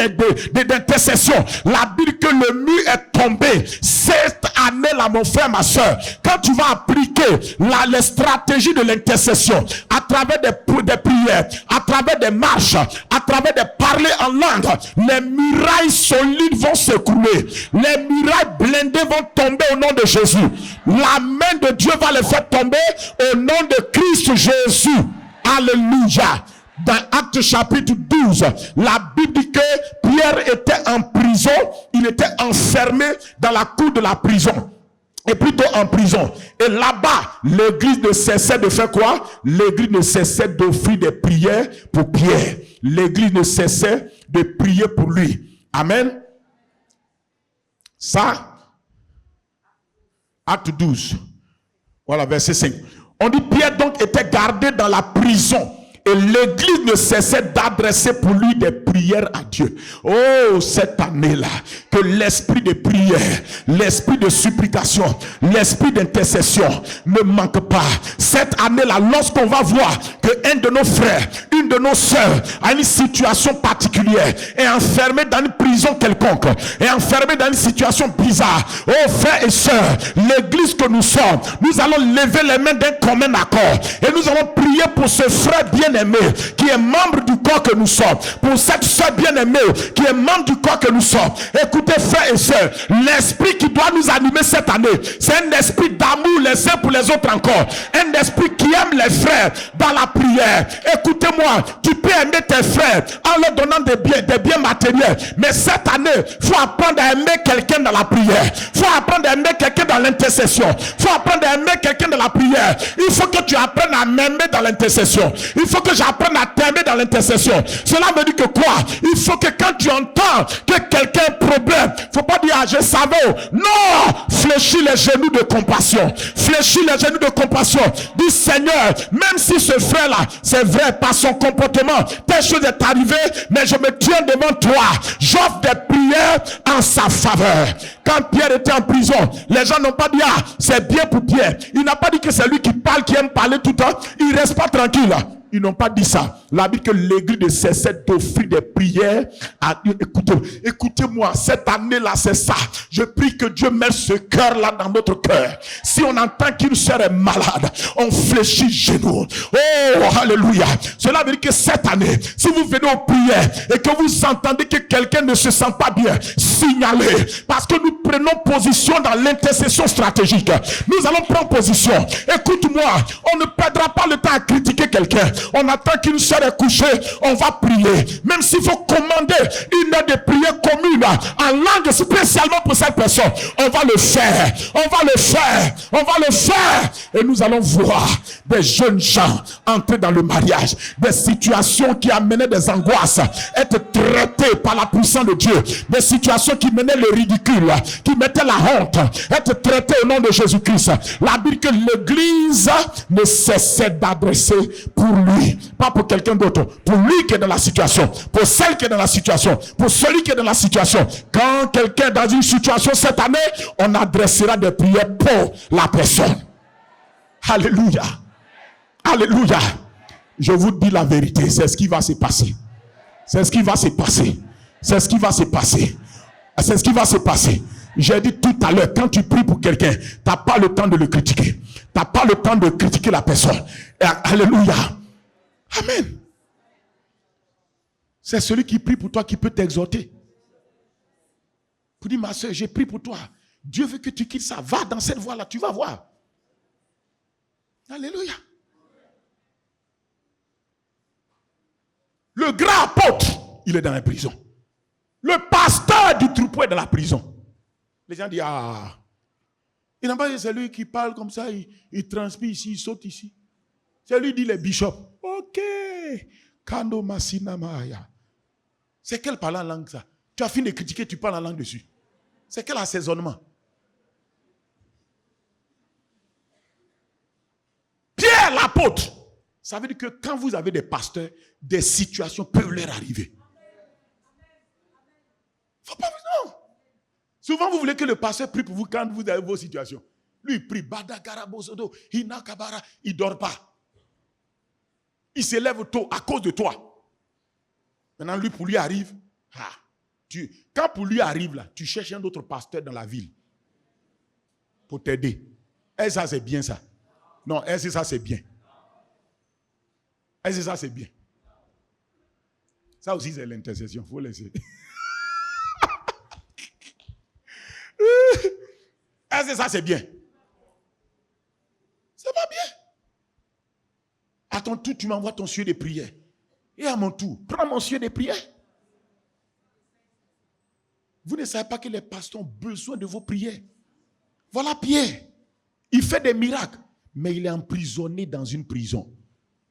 Speaker 1: d'intercession, la Bible dit que le mur est tombé. Cette année-là, mon frère, ma soeur, quand tu vas appliquer les stratégies de l'intercession à travers des prières, à travers des marches, à travers des parler en langue, les murailles solides vont s'écrouler. Les murailles blindées vont tomber au nom de Jésus. La main de Dieu va les faire tomber au nom de Christ Jésus. Alléluia. Dans Actes chapitre 12, la Bible dit que Pierre était en prison, il était enfermé dans la cour de la prison. Et plutôt en prison. Et là-bas, l'église ne cessait de faire quoi? L'église ne cessait d'offrir des prières pour Pierre. L'église ne cessait de prier pour lui. Amen. Ça, Acte 12. Voilà, verset 5. On dit Pierre donc était gardé dans la prison. Et l'église ne cessait d'adresser pour lui des prières à Dieu. Oh, cette année-là, que l'esprit de prière, l'esprit de supplication, l'esprit d'intercession ne manque pas. Cette année-là, lorsqu'on va voir qu'un de nos frères, une de nos sœurs a une situation particulière, est enfermé dans une prison quelconque, est enfermé dans une situation bizarre. Oh, frères et sœurs, l'église que nous sommes, nous allons lever les mains d'un commun accord et nous allons prier pour ce frère bien-aimé qui est membre du corps que nous sommes, pour cette soeur bien-aimée qui est membre du corps que nous sommes. Écoutez, frères et sœurs, l'esprit qui doit nous animer cette année, c'est un esprit d'amour les uns pour les autres encore, un esprit qui aime les frères dans la prière. Écoutez-moi, tu peux aimer tes frères en leur donnant des biens matériels, mais cette année, il faut apprendre à aimer quelqu'un dans la prière, il faut apprendre à aimer quelqu'un dans l'intercession, il faut apprendre à aimer quelqu'un dans la prière. Il faut que tu apprennes à m'aimer dans l'intercession. Il faut que j'apprenne à t'aimer dans l'intercession. Cela veut dire que quoi? Il faut que quand tu entends que quelqu'un a un problème, il ne faut pas dire, ah, je savais. Non! Fléchis les genoux de compassion. Fléchis les genoux de compassion. Dis, Seigneur, même si ce frère-là, c'est vrai, par son comportement, telle chose est arrivée, mais je me tiens devant toi. J'offre des prières en sa faveur. Quand Pierre était en prison, les gens n'ont pas dit, ah, c'est bien pour Pierre. Il n'a pas dit que c'est lui qui parle, qui aime parler tout le temps. Il reste pas tranquille. Ils n'ont pas dit ça. La Bible que l'église ne cessait d'offrir des prières à Dieu. Écoutez-moi, cette année-là, c'est ça. Je prie que Dieu mette ce cœur-là dans notre cœur. Si on entend qu'une sœur est malade, on fléchit genoux. Oh, alléluia. Cela veut dire que cette année, si vous venez aux prières et que vous entendez que quelqu'un ne se sent pas bien, signalez. Parce que nous prenons position dans l'intercession stratégique. Nous allons prendre position. Écoute-moi, on ne perdra pas le temps à critiquer quelqu'un. On attend qu'une sœur est couchée, on va prier. Même s'il faut commander une heure de prière commune en langue spécialement pour cette personne, on va le faire. On va le faire. On va le faire. Et nous allons voir des jeunes gens entrer dans le mariage. Des situations qui amenaient des angoisses être traitées par la puissance de Dieu. Des situations qui menaient le ridicule, qui mettaient la honte, être traitées au nom de Jésus-Christ. La Bible que l'église ne cessait d'adresser pour lui, pas pour quelqu'un d'autre, pour lui qui est dans la situation, pour celle qui est dans la situation, pour celui qui est dans la situation. Quand quelqu'un est dans une situation cette année, on adressera des prières pour la personne. Alléluia. Alléluia. Je vous dis la vérité, c'est ce qui va se passer. C'est ce qui va se passer. C'est ce qui va se passer. C'est ce qui va se passer. J'ai dit tout à l'heure, quand tu pries pour quelqu'un, tu n'as pas le temps de le critiquer. Tu n'as pas le temps de critiquer la personne. Alléluia. Amen. C'est celui qui prie pour toi qui peut t'exhorter. Pour dire, ma soeur, j'ai prié pour toi. Dieu veut que tu quittes ça. Va dans cette voie-là, tu vas voir. Alléluia. Le grand apôtre, il est dans la prison. Le pasteur du troupeau est dans la prison. Les gens disent, ah, il n'a pas dit, c'est lui qui parle comme ça, il transpire ici, il saute ici. C'est lui qui dit les bishops. Ok. Kando Masina Maya. C'est quel parle en langue ça? Tu as fini de critiquer, tu parles en langue dessus. C'est quel assaisonnement? Pierre l'apôtre. Ça veut dire que quand vous avez des pasteurs, des situations peuvent leur arriver. Faut pas, non. Souvent, vous voulez que le pasteur prie pour vous quand vous avez vos situations. Lui, il prie. Il ne dort pas. Il se lève tôt à cause de toi. Maintenant, lui, pour lui arrive. Quand pour lui arrive, là, tu cherches un autre pasteur dans la ville pour t'aider. Est-ce que ça, c'est bien ça? Non, est-ce que ça, c'est bien? Est-ce que ça, c'est bien? Ça aussi, c'est l'intercession. Il faut laisser. Est-ce que ça, c'est bien? C'est pas bien. À ton tour, tu m'envoies ton sujet de prière. Et à mon tour, prends mon sujet de prière. Vous ne savez pas que les pasteurs ont besoin de vos prières. Voilà Pierre. Il fait des miracles, mais il est emprisonné dans une prison.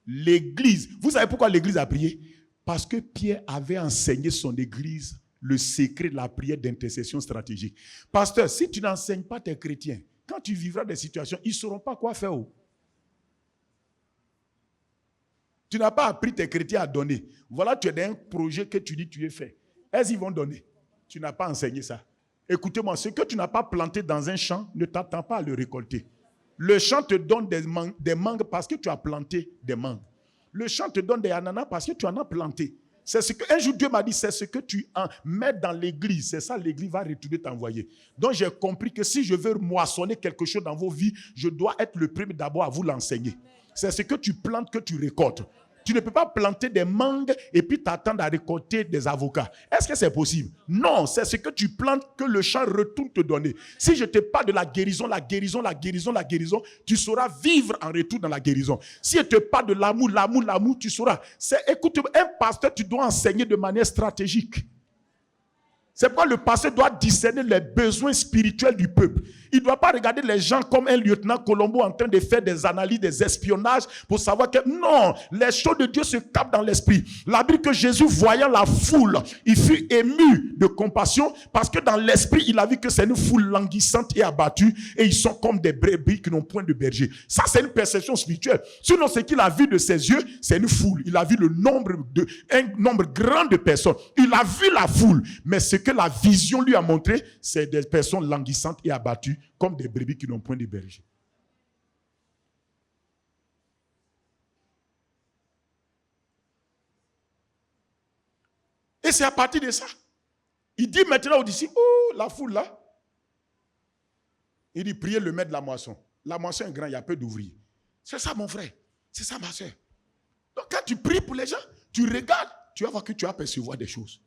Speaker 1: L'église, vous savez pourquoi l'église a prié? Parce que Pierre avait enseigné son église le secret de la prière d'intercession stratégique. Pasteur, si tu n'enseignes pas tes chrétiens, quand tu vivras des situations, ils ne sauront pas quoi faire. Tu n'as pas appris tes chrétiens à donner. Voilà, tu es dans un projet que tu dis tu es fait. Est-ce qu'ils vont donner? Tu n'as pas enseigné ça. Écoutez-moi, ce que tu n'as pas planté dans un champ, ne t'attends pas à le récolter. Le champ te donne des mangues parce que tu as planté des mangues. Le champ te donne des ananas parce que tu en as planté. C'est ce que un jour Dieu m'a dit, c'est ce que tu en mets dans l'église. C'est ça, l'église va retourner t'envoyer. Donc j'ai compris que si je veux moissonner quelque chose dans vos vies, je dois être le premier d'abord à vous l'enseigner. C'est ce que tu plantes que tu récoltes. Tu ne peux pas planter des mangues et puis t'attendre à récolter des avocats. Est-ce que c'est possible? Non, c'est ce que tu plantes que le champ retourne te donner. Si je te parle de la guérison, tu sauras vivre en retour dans la guérison. Si je te parle de l'amour, tu sauras. Écoute, un pasteur, tu dois enseigner de manière stratégique. C'est pourquoi le pasteur doit discerner les besoins spirituels du peuple. Il ne doit pas regarder les gens comme un lieutenant Colombo en train de faire des analyses, des espionnages pour savoir que non, les choses de Dieu se captent dans l'esprit. La Bible que Jésus, voyant la foule, il fut ému de compassion parce que dans l'esprit, il a vu que c'est une foule languissante et abattue et ils sont comme des brebis qui n'ont point de berger. Ça, c'est une perception spirituelle. Sinon, ce qu'il a vu de ses yeux, c'est une foule. Il a vu un nombre grand de personnes. Il a vu la foule, mais ce que la vision lui a montré, c'est des personnes languissantes et abattues comme des brebis qui n'ont point de berger. Et c'est à partir de ça. Il dit maintenant aux disciples, oh, la foule là. Il dit, priez le maître de la moisson. La moisson est grande, il y a peu d'ouvriers. C'est ça mon frère, c'est ça ma soeur. Donc quand tu pries pour les gens, tu regardes, tu vas voir que tu vas percevoir des choses.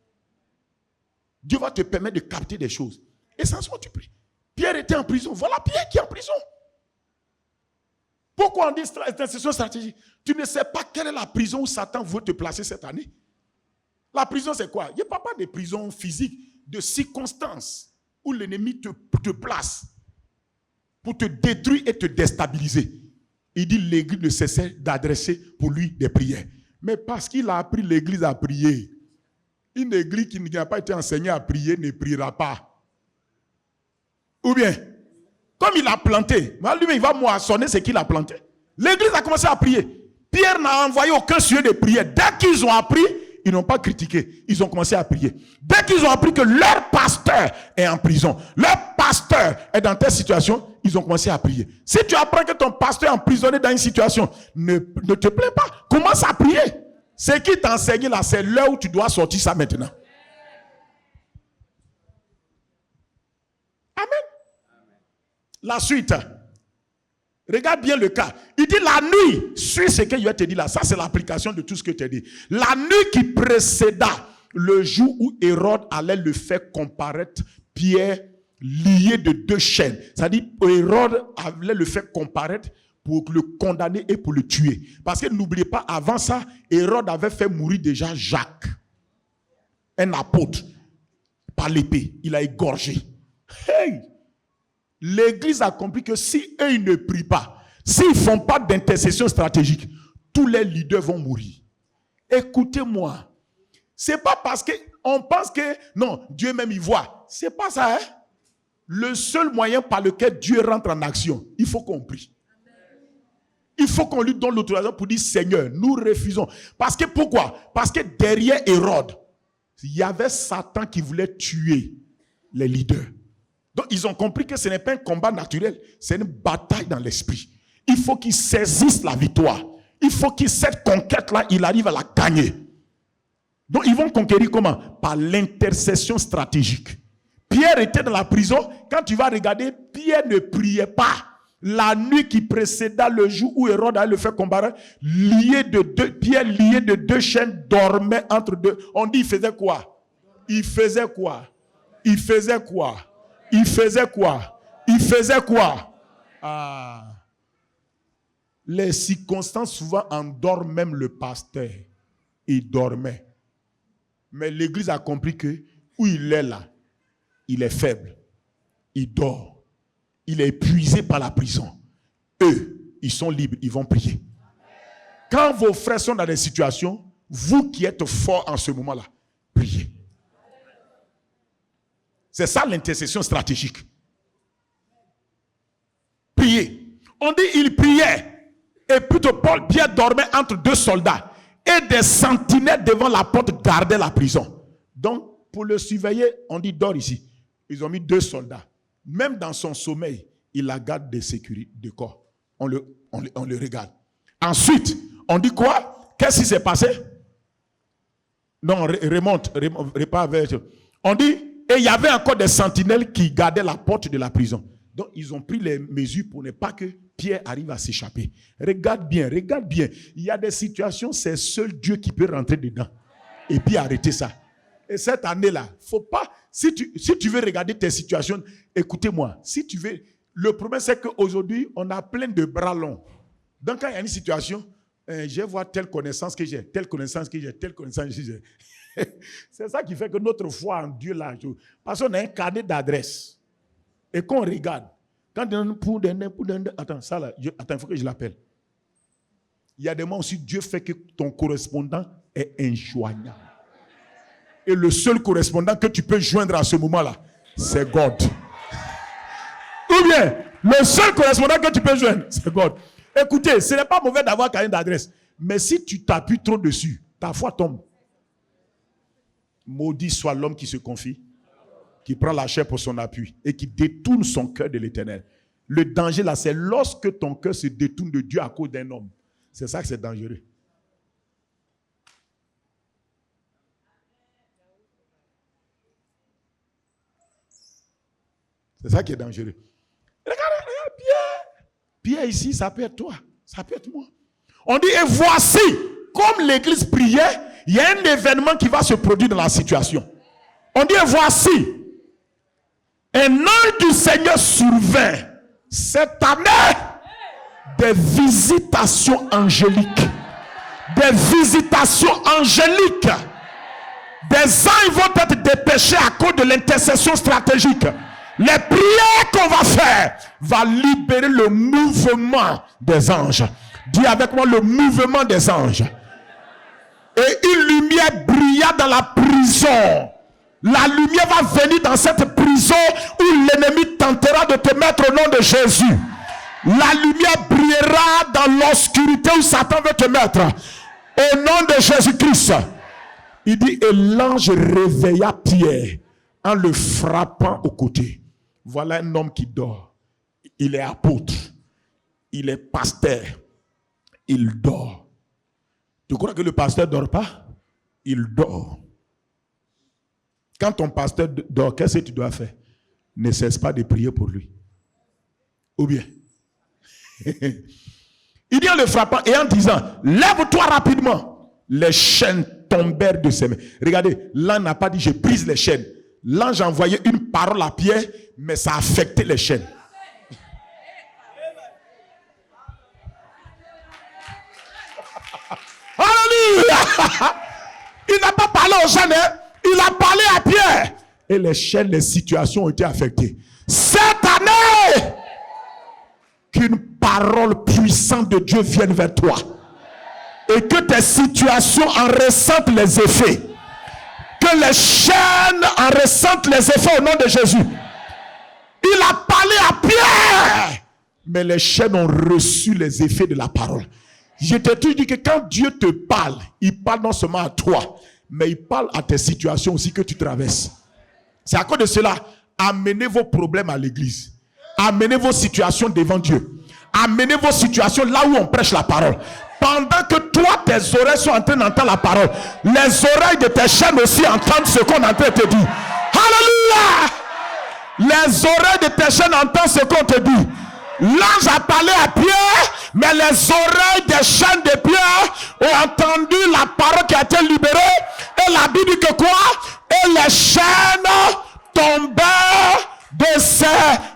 Speaker 1: Dieu va te permettre de capter des choses. Et sans ça, tu pries. Pierre était en prison. Voilà Pierre qui est en prison. Pourquoi on dit intercession stratégique? Tu ne sais pas quelle est la prison où Satan veut te placer cette année. La prison, c'est quoi? Il n'y a pas de prison physique, de circonstances où l'ennemi te place pour te détruire et te déstabiliser. Il dit l'église ne cessait d'adresser pour lui des prières. Mais parce qu'il a appris l'église à prier, une église qui n'a pas été enseignée à prier ne priera pas. Ou bien, comme il a planté, lui-même il va moissonner ce qu'il a planté. L'église a commencé à prier. Pierre n'a envoyé aucun sujet de prière. Dès qu'ils ont appris, ils n'ont pas critiqué. Ils ont commencé à prier. Dès qu'ils ont appris que leur pasteur est en prison, leur pasteur est dans telle situation, ils ont commencé à prier. Si tu apprends que ton pasteur est emprisonné dans une situation, ne te plains pas. Commence à prier. Ce qui t'a enseigné là, c'est l'heure où tu dois sortir ça maintenant. Amen. La suite. Regarde bien le cas. Il dit la nuit, suis ce que je te dit là. Ça, c'est l'application de tout ce que tu as dit. La nuit qui précéda le jour où Hérode allait le faire comparaître Pierre lié de 2 chaînes. C'est-à-dire, Hérode allait le faire comparaître pour le condamner et pour le tuer. Parce que n'oubliez pas, avant ça, Hérode avait fait mourir déjà Jacques, un apôtre, par l'épée. Il a égorgé. Hey! L'église a compris que si eux, ils ne prient pas, s'ils ne font pas d'intercession stratégique, tous les leaders vont mourir. Écoutez-moi. C'est pas parce qu'on pense que, non, Dieu même il voit. C'est pas ça, hein? Le seul moyen par lequel Dieu rentre en action, il faut qu'on prie. Il faut qu'on lui donne l'autorisation pour dire, Seigneur, nous refusons. Parce que pourquoi? Parce que derrière Hérode, il y avait Satan qui voulait tuer les leaders. Donc, ils ont compris que ce n'est pas un combat naturel, c'est une bataille dans l'esprit. Il faut qu'ils saisissent la victoire. Il faut que cette conquête-là, il arrive à la gagner. Donc, ils vont conquérir comment? Par l'intercession stratégique. Pierre était dans la prison. Quand tu vas regarder, Pierre ne priait pas. La nuit qui précéda le jour où Hérode allait le faire combattre, Pierre lié de 2 chaînes dormait entre deux. On dit, il faisait quoi? Il faisait quoi? Il faisait quoi? Il faisait quoi? Il faisait quoi? Ah. Les circonstances souvent endorment même le pasteur. Il dormait. Mais l'église a compris que où il est là, il est faible. Il dort. il est épuisé par la prison. Eux, ils sont libres, ils vont prier. Quand vos frères sont dans des situations, vous qui êtes forts en ce moment-là, priez. C'est ça l'intercession stratégique. Priez. On dit il priait. Et plutôt Pierre dormait entre deux soldats. Et des sentinelles devant la porte gardaient la prison. Donc, pour le surveiller, on dit dors ici. Ils ont mis 2 soldats. Même dans son sommeil, il la garde de sécurité, de corps. On le regarde. Ensuite, on dit quoi? Qu'est-ce qui s'est passé? Non, remonte pas vers. On dit, et il y avait encore des sentinelles qui gardaient la porte de la prison. Donc, ils ont pris les mesures pour ne pas que Pierre arrive à s'échapper. Regarde bien. Il y a des situations, c'est seul Dieu qui peut rentrer dedans. Et puis arrêter ça. Et cette année-là, faut pas. Si tu veux regarder tes situations, écoutez-moi. Si tu veux, le problème c'est qu'aujourd'hui, on a plein de bras longs. Donc, quand il y a une situation, je vois telle connaissance que j'ai. C'est ça qui fait que notre foi en Dieu, là, parce qu'on a un carnet d'adresses. Et qu'on regarde. Quand attends, ça là, il faut que je l'appelle. Il y a des moments aussi, Dieu fait que ton correspondant est injoignable. Et le seul correspondant que tu peux joindre à ce moment-là, c'est God. Ou bien, le seul correspondant que tu peux joindre, c'est God. Écoutez, ce n'est pas mauvais d'avoir carnet d'adresse. Mais si tu t'appuies trop dessus, ta foi tombe. Maudit soit l'homme qui se confie, qui prend la chair pour son appui et qui détourne son cœur de l'Éternel. Le danger là, c'est lorsque ton cœur se détourne de Dieu à cause d'un homme. C'est ça que c'est dangereux. C'est ça qui est dangereux. Regarde Pierre. Pierre ici, ça peut être toi. Ça peut être moi. On dit, et voici, comme l'église priait, il y a un événement qui va se produire dans la situation. On dit, et voici, un ange du Seigneur survint cette année des visitations angéliques. Des visitations angéliques. Des anges vont être dépêchés à cause de l'intercession stratégique. Les prières qu'on va faire va libérer le mouvement des anges. Dis avec moi le mouvement des anges. Et une lumière brilla dans la prison. La lumière va venir dans cette prison où l'ennemi tentera de te mettre au nom de Jésus. La lumière brillera dans l'obscurité où Satan veut te mettre. Au nom de Jésus-Christ. Il dit, et l'ange réveilla Pierre en le frappant au côté. Voilà un homme qui dort. Il est apôtre. Il est pasteur. Il dort. Tu crois que le pasteur ne dort pas? Il dort. Quand ton pasteur dort, qu'est-ce que tu dois faire? Ne cesse pas de prier pour lui. Ou bien? Il dit en le frappant et en disant, lève-toi rapidement. Les chaînes tombèrent de ses mains. Regardez, l'ange n'a pas dit je brise les chaînes. L'ange a envoyé une parole à Pierre, mais ça a affecté les chaînes. Alléluia! Il n'a pas parlé aux jeunes, hein? Il a parlé à Pierre. Et les chaînes, les situations ont été affectées. Cette année, qu'une parole puissante de Dieu vienne vers toi. Et que tes situations en ressentent les effets. Que les chaînes en ressentent les effets au nom de Jésus. Il a parlé à Pierre. Mais les chaînes ont reçu les effets de la parole. Je t'ai toujours dit que quand Dieu te parle, il parle non seulement à toi, mais il parle à tes situations aussi que tu traverses. C'est à cause de cela, amenez vos problèmes à l'église. Amenez vos situations devant Dieu. Amenez vos situations là où on prêche la parole. Pendant que toi, tes oreilles sont en train d'entendre la parole, les oreilles de tes chaînes aussi entendent ce qu'on est en train de te dire. Alléluia! Les oreilles de tes chaînes entendent ce qu'on te dit. L'ange a parlé à Pierre, mais les oreilles des chaînes de Pierre ont entendu la parole qui a été libérée. Et la Bible dit que quoi? Et les chaînes tombèrent de ses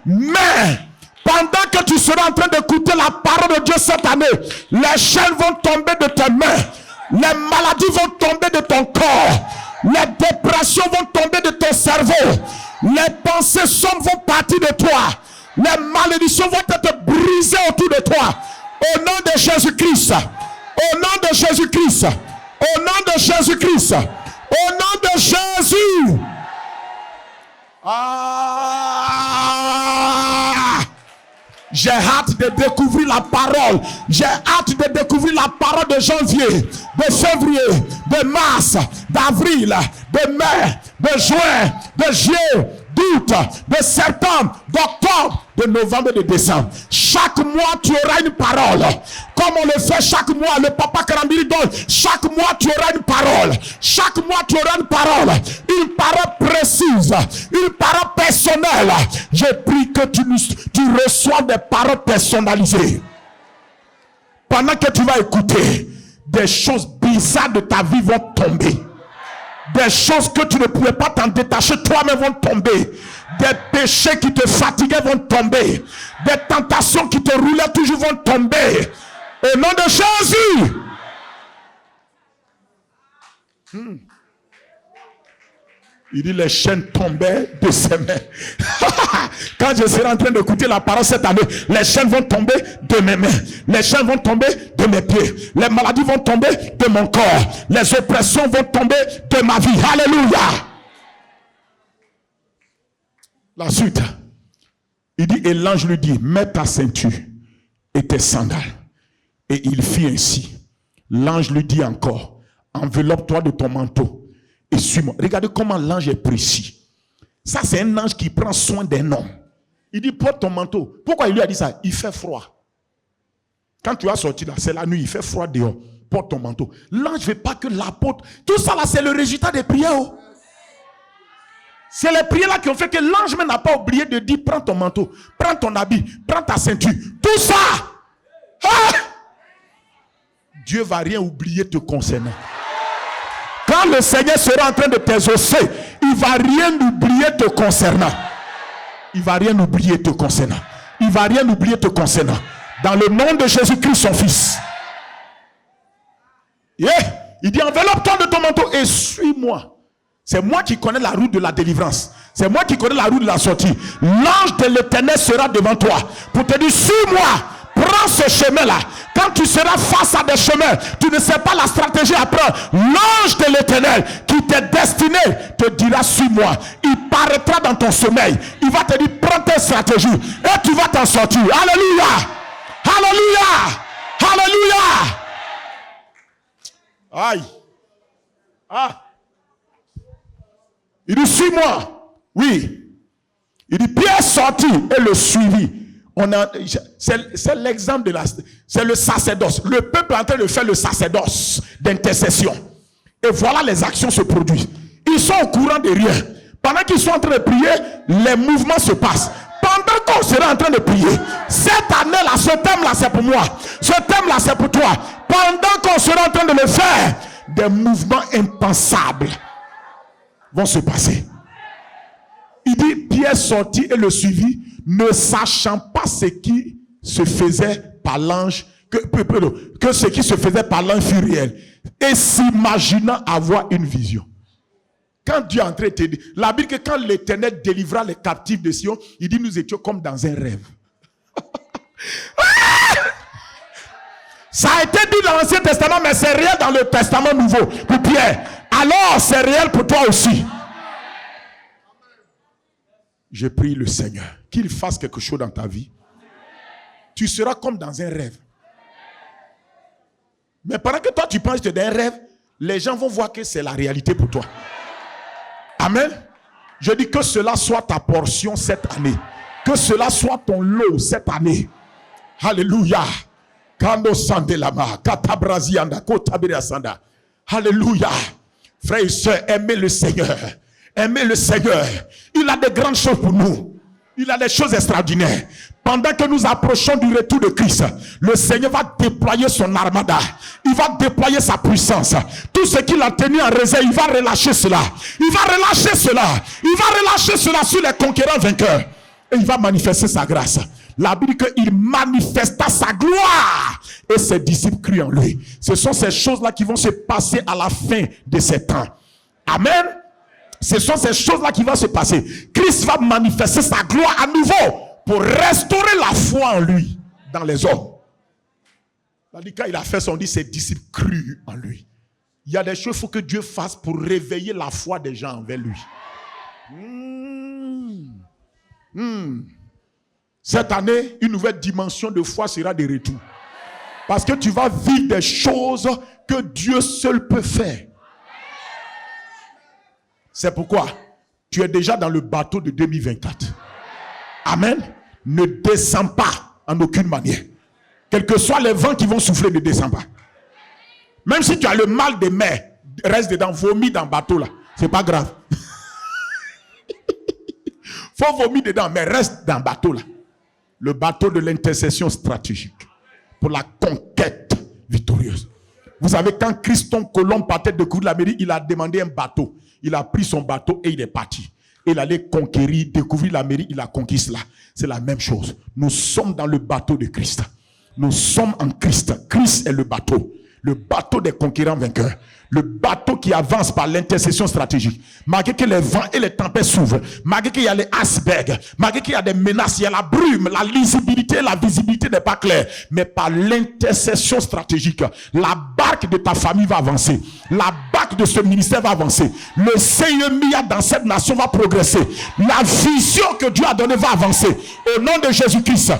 Speaker 1: mains. Pendant que tu seras en train d'écouter la parole de Dieu cette année, les chaînes vont tomber de tes mains. Les maladies vont tomber de ton corps. Les dépressions vont tomber de ton cerveau. Les pensées sombres vont partir de toi. Les malédictions vont être brisées autour de toi. Au nom de Jésus-Christ. Au nom de Jésus-Christ. Au nom de Jésus-Christ. Au nom de Jésus. J'ai hâte de découvrir la parole. J'ai hâte de découvrir la parole de janvier, de février, de mars, d'avril, de mai, de juin, de juillet, d'août, de septembre, d'octobre, de novembre et de décembre. Chaque mois, tu auras une parole. Comme on le fait chaque mois, le papa Karambiri donne. Chaque mois, tu auras une parole. Chaque mois, tu auras une parole. Une parole précise. Une parole personnelle. Je prie que tu reçois des paroles personnalisées. Pendant que tu vas écouter, des choses bizarres de ta vie vont tomber. Des choses que tu ne pouvais pas t'en détacher toi-même vont tomber. Des péchés qui te fatiguaient vont tomber. Des tentations qui te roulaient toujours vont tomber. Au nom de Jésus. Il dit les chaînes tombaient de ses mains. Quand je serai en train d'écouter la parole cette année, les chaînes vont tomber de mes mains. Les chaînes vont tomber de mes pieds. Les maladies vont tomber de mon corps. Les oppressions vont tomber de ma vie. Alléluia. La suite. Il dit, et l'ange lui dit, mets ta ceinture et tes sandales. Et il fit ainsi. L'ange lui dit encore, enveloppe-toi de ton manteau et suis-moi. Regardez comment l'ange est précis. Ça, c'est un ange qui prend soin d'un homme. Il dit, porte ton manteau. Pourquoi il lui a dit ça? Il fait froid. Quand tu as sorti là, c'est la nuit, il fait froid dehors. Porte ton manteau. L'ange ne veut pas que l'apôtre... Tout ça là, c'est le résultat des prières. Oh. C'est les prières là qui ont fait que l'ange même n'a pas oublié de dire, prends ton manteau, prends ton habit, prends ta ceinture. Tout ça. Ah! Dieu ne va rien oublier te concernant. Quand le Seigneur sera en train de t'exaucer, il ne va rien oublier te concernant. Il ne va rien oublier te concernant. Il ne va rien oublier te concernant. Dans le nom de Jésus-Christ, son Fils. Yeah. Il dit, enveloppe-toi de ton manteau et suis-moi. C'est moi qui connais la route de la délivrance. C'est moi qui connais la route de la sortie. L'ange de l'Éternel sera devant toi pour te dire, suis-moi. Prends ce chemin-là. Quand tu seras face à des chemins, tu ne sais pas la stratégie à prendre. L'ange de l'Éternel qui t'est destiné te dira, suis-moi. Il paraîtra dans ton sommeil. Il va te dire, prends tes stratégies et tu vas t'en sortir. Alléluia. Alléluia. Alléluia. Aïe. Ah. Il dit, suis-moi. Oui. Il dit, Pierre sortit et le suivit. C'est l'exemple de c'est le sacerdoce. Le peuple est en train de faire le sacerdoce d'intercession. Et voilà les actions se produisent. Ils sont au courant de rien. Pendant qu'ils sont en train de prier, les mouvements se passent. Pendant qu'on sera en train de prier, cette année-là, ce thème-là, c'est pour moi. Ce thème-là, c'est pour toi. Pendant qu'on sera en train de le faire, des mouvements impensables vont se passer. Il dit, Pierre sortit et le suivit, ne sachant pas ce qui se faisait par l'ange, que ce qui se faisait par l'ange fut réel, et s'imaginant avoir une vision. Quand Dieu est en train de te dire, la Bible, que quand l'Éternel délivra les captifs de Sion, il dit, nous étions comme dans un rêve. Ça a été dit dans l'Ancien Testament, mais c'est réel dans le Testament nouveau pour Pierre. Alors, c'est réel pour toi aussi. Je prie le Seigneur qu'il fasse quelque chose dans ta vie. Tu seras comme dans un rêve. Mais pendant que toi tu penses que c'est un rêve, les gens vont voir que c'est la réalité pour toi. Amen. Je dis que cela soit ta portion cette année. Que cela soit ton lot cette année. Alléluia. Alléluia. Frères et sœurs, aimez le Seigneur. Aimez le Seigneur. Il a de grandes choses pour nous. Il a des choses extraordinaires. Pendant que nous approchons du retour de Christ, le Seigneur va déployer son armada. Il va déployer sa puissance. Tout ce qu'il a tenu en réserve, il va relâcher cela. Il va relâcher cela. Il va relâcher cela sur les conquérants vainqueurs. Et il va manifester sa grâce. La Bible dit qu'il manifesta sa gloire. Et ses disciples crient en lui. Ce sont ces choses-là qui vont se passer à la fin de ces temps. Amen. Ce sont ces choses-là qui vont se passer. Christ va manifester sa gloire à nouveau pour restaurer la foi en lui dans les hommes. Quand il a fait son dit, ses disciples crurent en lui. Il y a des choses qu'il faut que Dieu fasse pour réveiller la foi des gens envers lui. Cette année, une nouvelle dimension de foi sera de retour. Parce que tu vas vivre des choses que Dieu seul peut faire. C'est pourquoi tu es déjà dans le bateau de 2024. Amen. Ne descends pas en aucune manière. Quels que soient les vents qui vont souffler, ne descends pas. Même si tu as le mal des mers, reste dedans, vomis dans le bateau là. C'est pas grave. Faut vomir dedans, mais reste dans le bateau là. Le bateau de l'intercession stratégique pour la conquête victorieuse. Vous savez, quand Christophe Colomb partait découvrir l'Amérique, il a demandé un bateau. Il a pris son bateau et il est parti. Il allait conquérir, découvrir l'Amérique, il a conquis cela. C'est la même chose. Nous sommes dans le bateau de Christ. Nous sommes en Christ. Christ est le bateau des conquérants vainqueurs. Le bateau qui avance par l'intercession stratégique. Malgré que les vents et les tempêtes s'ouvrent, malgré qu'il y a les icebergs, malgré qu'il y a des menaces, il y a la brume, la lisibilité, la visibilité n'est pas claire. Mais par l'intercession stratégique, la barque de ta famille va avancer. La barque de ce ministère va avancer. Le CEMIA dans cette nation va progresser. La vision que Dieu a donnée va avancer. Au nom de Jésus-Christ.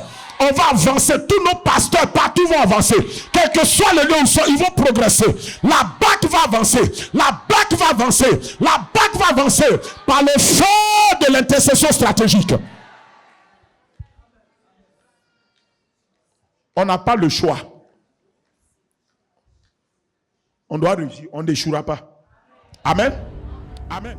Speaker 1: On va avancer. Tous nos pasteurs partout vont avancer. Quel que soit le lieu où ils sont, ils vont progresser. La barque va avancer. La barque va avancer. La barque va avancer par le feu de l'intercession stratégique. On n'a pas le choix. On doit réussir. On n'échouera pas. Amen. Amen.